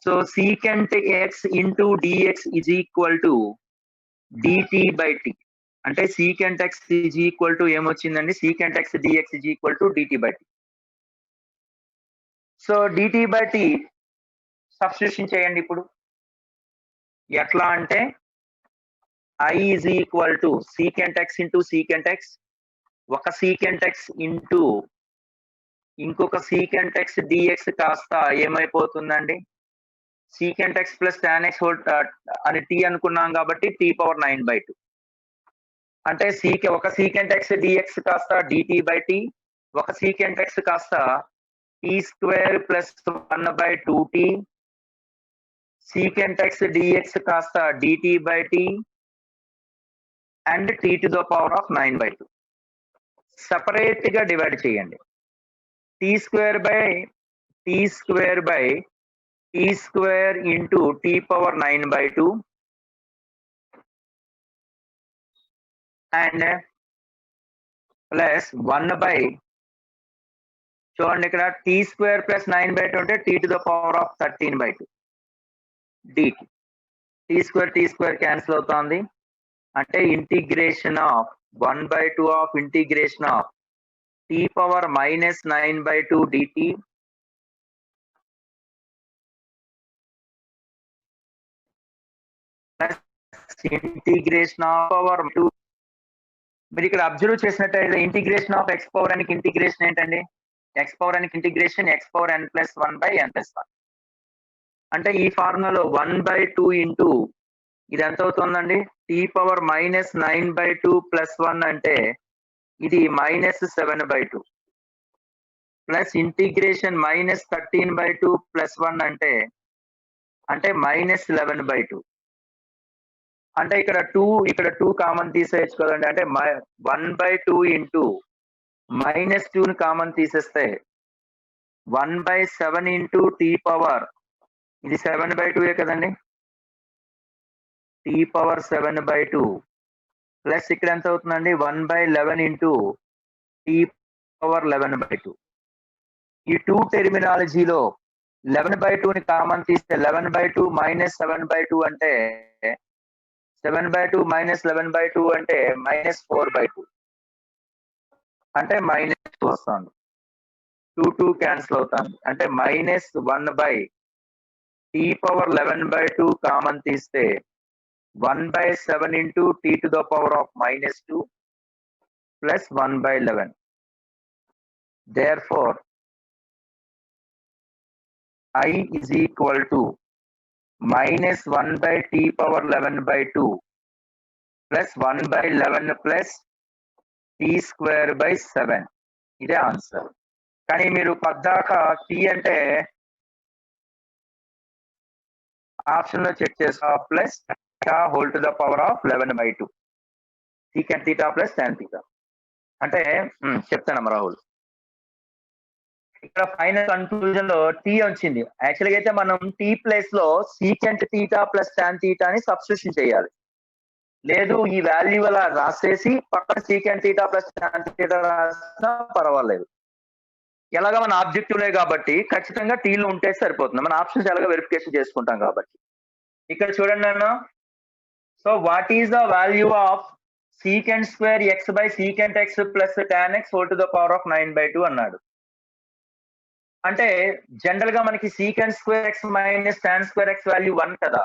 సో secant x into dx is equal to dt by t. అంటే secant x is equal to ఏమొచ్చిందండి, secant x dx is equal to dt by t. So dt by t substitution చేయండి ఇప్పుడు. ఎట్లా అంటే I is equal to secant x into secant x, ఒక secant x into ఇంకొక secant x dx కాస్త ఏమైపోతుందండి, secant x plus tan x అని t అనుకున్నాం కాబట్టి t పవర్ 9 by 2. అంటే ఒక secant x dx కాస్త dt బై t, ఒక secant x కాస్త t square plus 1 by 2t, secant x dx కాస్త dt by t and t to the power of 9 by 2. Separate గా divide చేయండి. t square by t square into t power 9 by 2 and plus 1 by, చూడండి ఇక్కడ t square plus 9 by 2 అంటే t to the power of 13 by 2 dt. t square cancel అవుతుంది, అంటే integration of 1 by 2 of integration of t power minus 9 by 2 dt plus integration of power 2. మీరు ఇక్కడ observe చేసినట్టయితే integration of x power అని integration ఏంటండి, x power n integration x power n plus 1 by n plus 1. అంటే ఈ ఫార్ములాలో 1/2 into ఇది ఎంత అవుతుందండి, t పవర్ -9/2 ప్లస్ 1 అంటే ఇది -7/2 ప్లస్ ఇంటిగ్రేషన్ -13/2 ప్లస్ 1 అంటే -11/2. అంటే ఇక్కడ 2 కామన్ తీసేయచ్చు కదండి. అంటే 1/2 ఇంటూ -2 కామన్ తీసేస్తే 1/7 ఇంటూ టీ పవర్ ఇది 7/2 కదండి, టీ పవర్ 7/2 ప్లస్ ఇక్కడ ఎంత అవుతుందండి 1/11 ఇంటూ టీ పవర్ 11/2. ఈ 2 టెర్మినాలజీలో 11/2ని కామన్ తీస్తే 11/2 -7/2 అంటే 7/2 -11/2 అంటే -4/2 అంటే మైనస్ వస్తుంది. 2 క్యాన్సిల్ అవుతుంది. అంటే -1/t పవర్ 11/2 కామన్ తీస్తే 1/7 into t to the power of -2 plus 1/11. Therefore, I is equal to -1/t power 11/2 plus 1/11 plus t square by 7. ఇదే ఆన్సర్. కానీ మీరు పద్దాక t అంటే ఆప్షన్ లో చెక్ చేసా plus whole to the power of 11/2 secant theta plus tan theta అంటే చెప్తానమ్మా రాహుల్. ఇక్కడ ఫైనల్ కన్క్లూజన్ లో టీ వచ్చింది. యాక్చువల్గా అయితే మనం టీ ప్లేస్ లో secant theta plus tan theta అని సబ్స్టిట్యూషన్ చేయాలి. లేదు ఈ వాల్యూ అలా రాసేసి పక్కన secant theta plus tan theta రాసినా పర్వాలేదు. ఎలాగా మన ఆబ్జెక్టివ్లే కాబట్టి ఖచ్చితంగా టీలో ఉంటే సరిపోతుంది. మన ఆప్షన్స్ ఎలాగో వెరిఫికేషన్ చేసుకుంటాం కాబట్టి. ఇక్కడ చూడండి అన్న, so what is the value of secant square x by secant x plus tan x whole to the power of 9/2 అన్నాడు. అంటే జనరల్ గా మనకి secant square x minus tan square x value 1 కదా.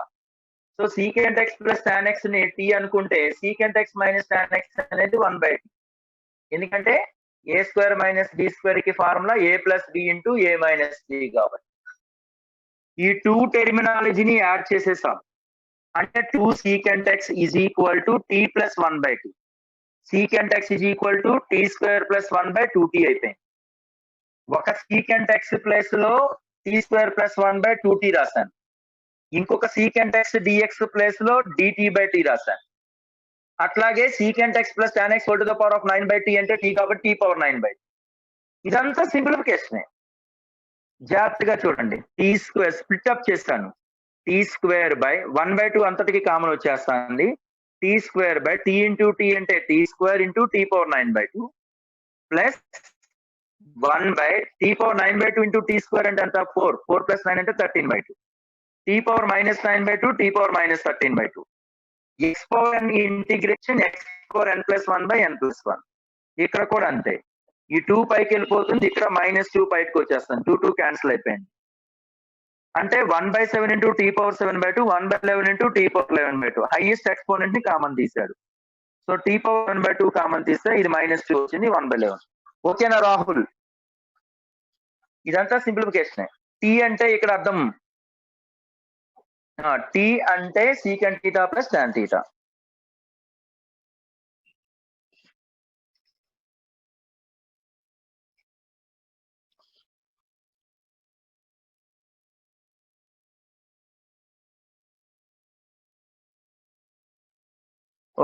So secant x plus tan x ని t అనుకుంటే secant x minus tan x అనేది 1/2. ఎందుకంటే a square minus b square కి formula a plus B into a minus B కాబట్టి ఈ 2 టెర్మినాలజీని add చేసేసాం. అంటే 2 secant X is equal to t plus 1/2. Secant X is equal to t square plus 1/2t అయిపోయింది. ఒక secant X place లో t square plus 1/2t రాశాను. ఇంకొక secant X dx place లో dt/t రాశాను. అట్లాగే secant x plus tan x whole to the power of 9/t అంటే t కాబట్టి t పవర్ 9/t. ఇదంతా సింప్లిఫికేషన్. జాగ్రత్తగా చూడండి. టీ స్క్వేర్ స్ప్లిట్ అప్ చేస్తాను. టీ స్క్వేర్ బై 1/2 అంతటికి కామన్ వచ్చేస్తాండి. T square by t into t అంటే tea square into t power 9/2 plus 1/t power 9/2 into tea square అంటే ఎంత 4 ప్లస్ 9 అంటే 13/2 t power -9/2 t power -13/2 x power n integration x power n plus 1 by n plus 1. ఇక్కడ కూడా అంతే. ఈ 2 పైకి వెళ్ళిపోతుంది, ఇక్కడ -2 పైకి వచ్చేస్తాను. 2 క్యాన్సిల్ అయిపోయింది. అంటే 1/7 into t power 7/2 1/11 into t power 11/2 highest exponent ని కామన్ తీశాడు. సో టీ పవర్ 1/2 కామన్ తీస్తే ఇది -2 వచ్చింది 1/11. ఓకేనా రాహుల్? ఇదంతా సింప్లిఫికేషన్. టీ అంటే ఇక్కడ అర్థం టీ అంటే secant theta plus tan theta.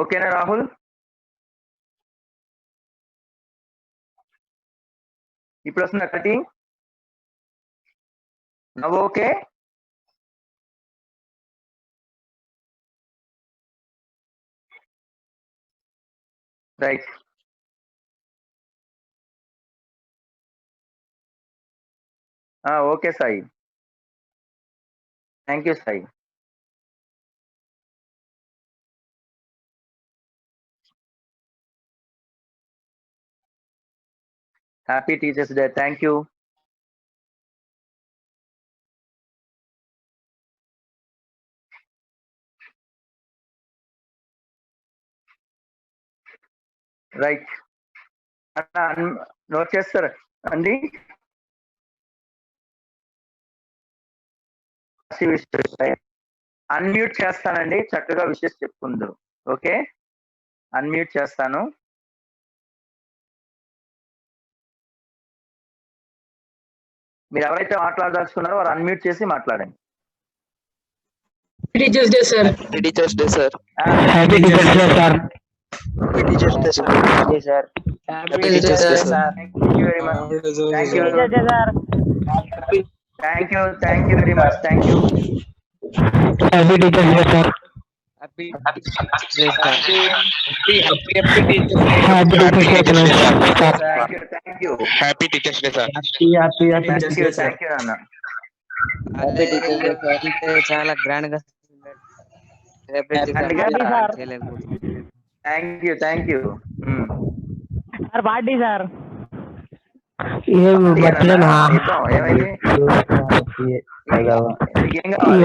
ఓకేనా రాహుల్? ఇప్పుడు వస్తుంది ఒకటి నవ్వు. Okay right. Okay Sai, thank you Sai. Happy teachers day. Thank you. Right. Note చేస్తారు అండి. అన్మ్యూట్ చేస్తానండి, చక్కగా విషెస్ చెప్పుకుందరు. ఓకే, అన్మ్యూట్ చేస్తాను. మీరు ఎవరైతే మాట్లాడదలుచుకున్నారో వారు అన్మ్యూట్ చేసి మాట్లాడండి. Teachers day sir. Teachers day sir. Happy teachers day sir. Teachers day sir. Sir happy teachers day sir. Thank you very much. Thank you very much. Thank you. Happy teachers day sir. Happy teachers day sir. Thank you. Happy teachers day sir. Thank you అన్న. Happy teachers day sir. చాలా grand గా thank you. Sir party sir.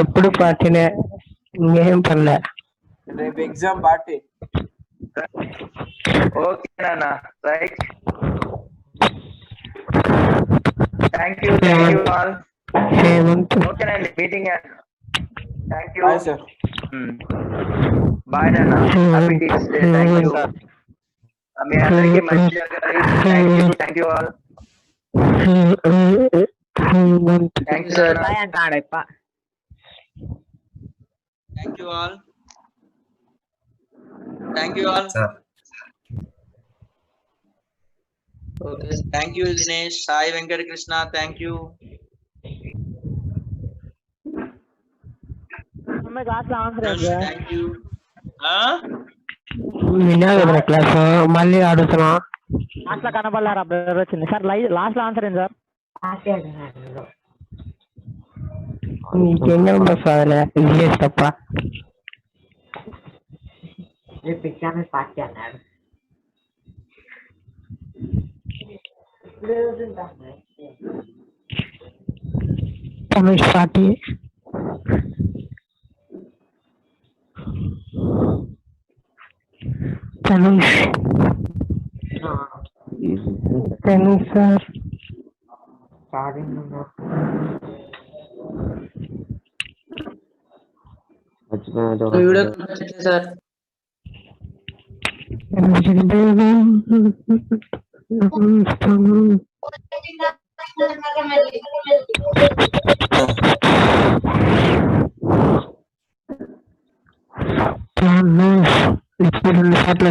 ఎప్పుడు పార్టీనే, ఇంకేం పర్లే. రేపు exam party. ఓకేనా, right. Thank you all. ఓకేనండి, meeting. Thank you. Bye sir. Bye నాన్న. Happy teachers day. Thank you. మీ అందరికీ మంచి జరగాలి. Thank you all. Thank you sir. Thank you all. Thank you all. Okay. Thank you Dinesh. Sai Venkat Krishna. Thank you. Class లో answer Thank you. విన్నా కదా class, మళ్ళీ అడుగుతున్నా. Last లో కనపడలేరు అప్పుడు వచ్చింది సార్. లాస్ట్ లో ఆన్సర్ ఏంటి సార్? నీకేం వస్తుందిలే, ఇంగ్లీష్ తప్ప. పార్టీ అన్నాడు. Communist party. Sir sir. ఇప్పుడు 2 సార్లు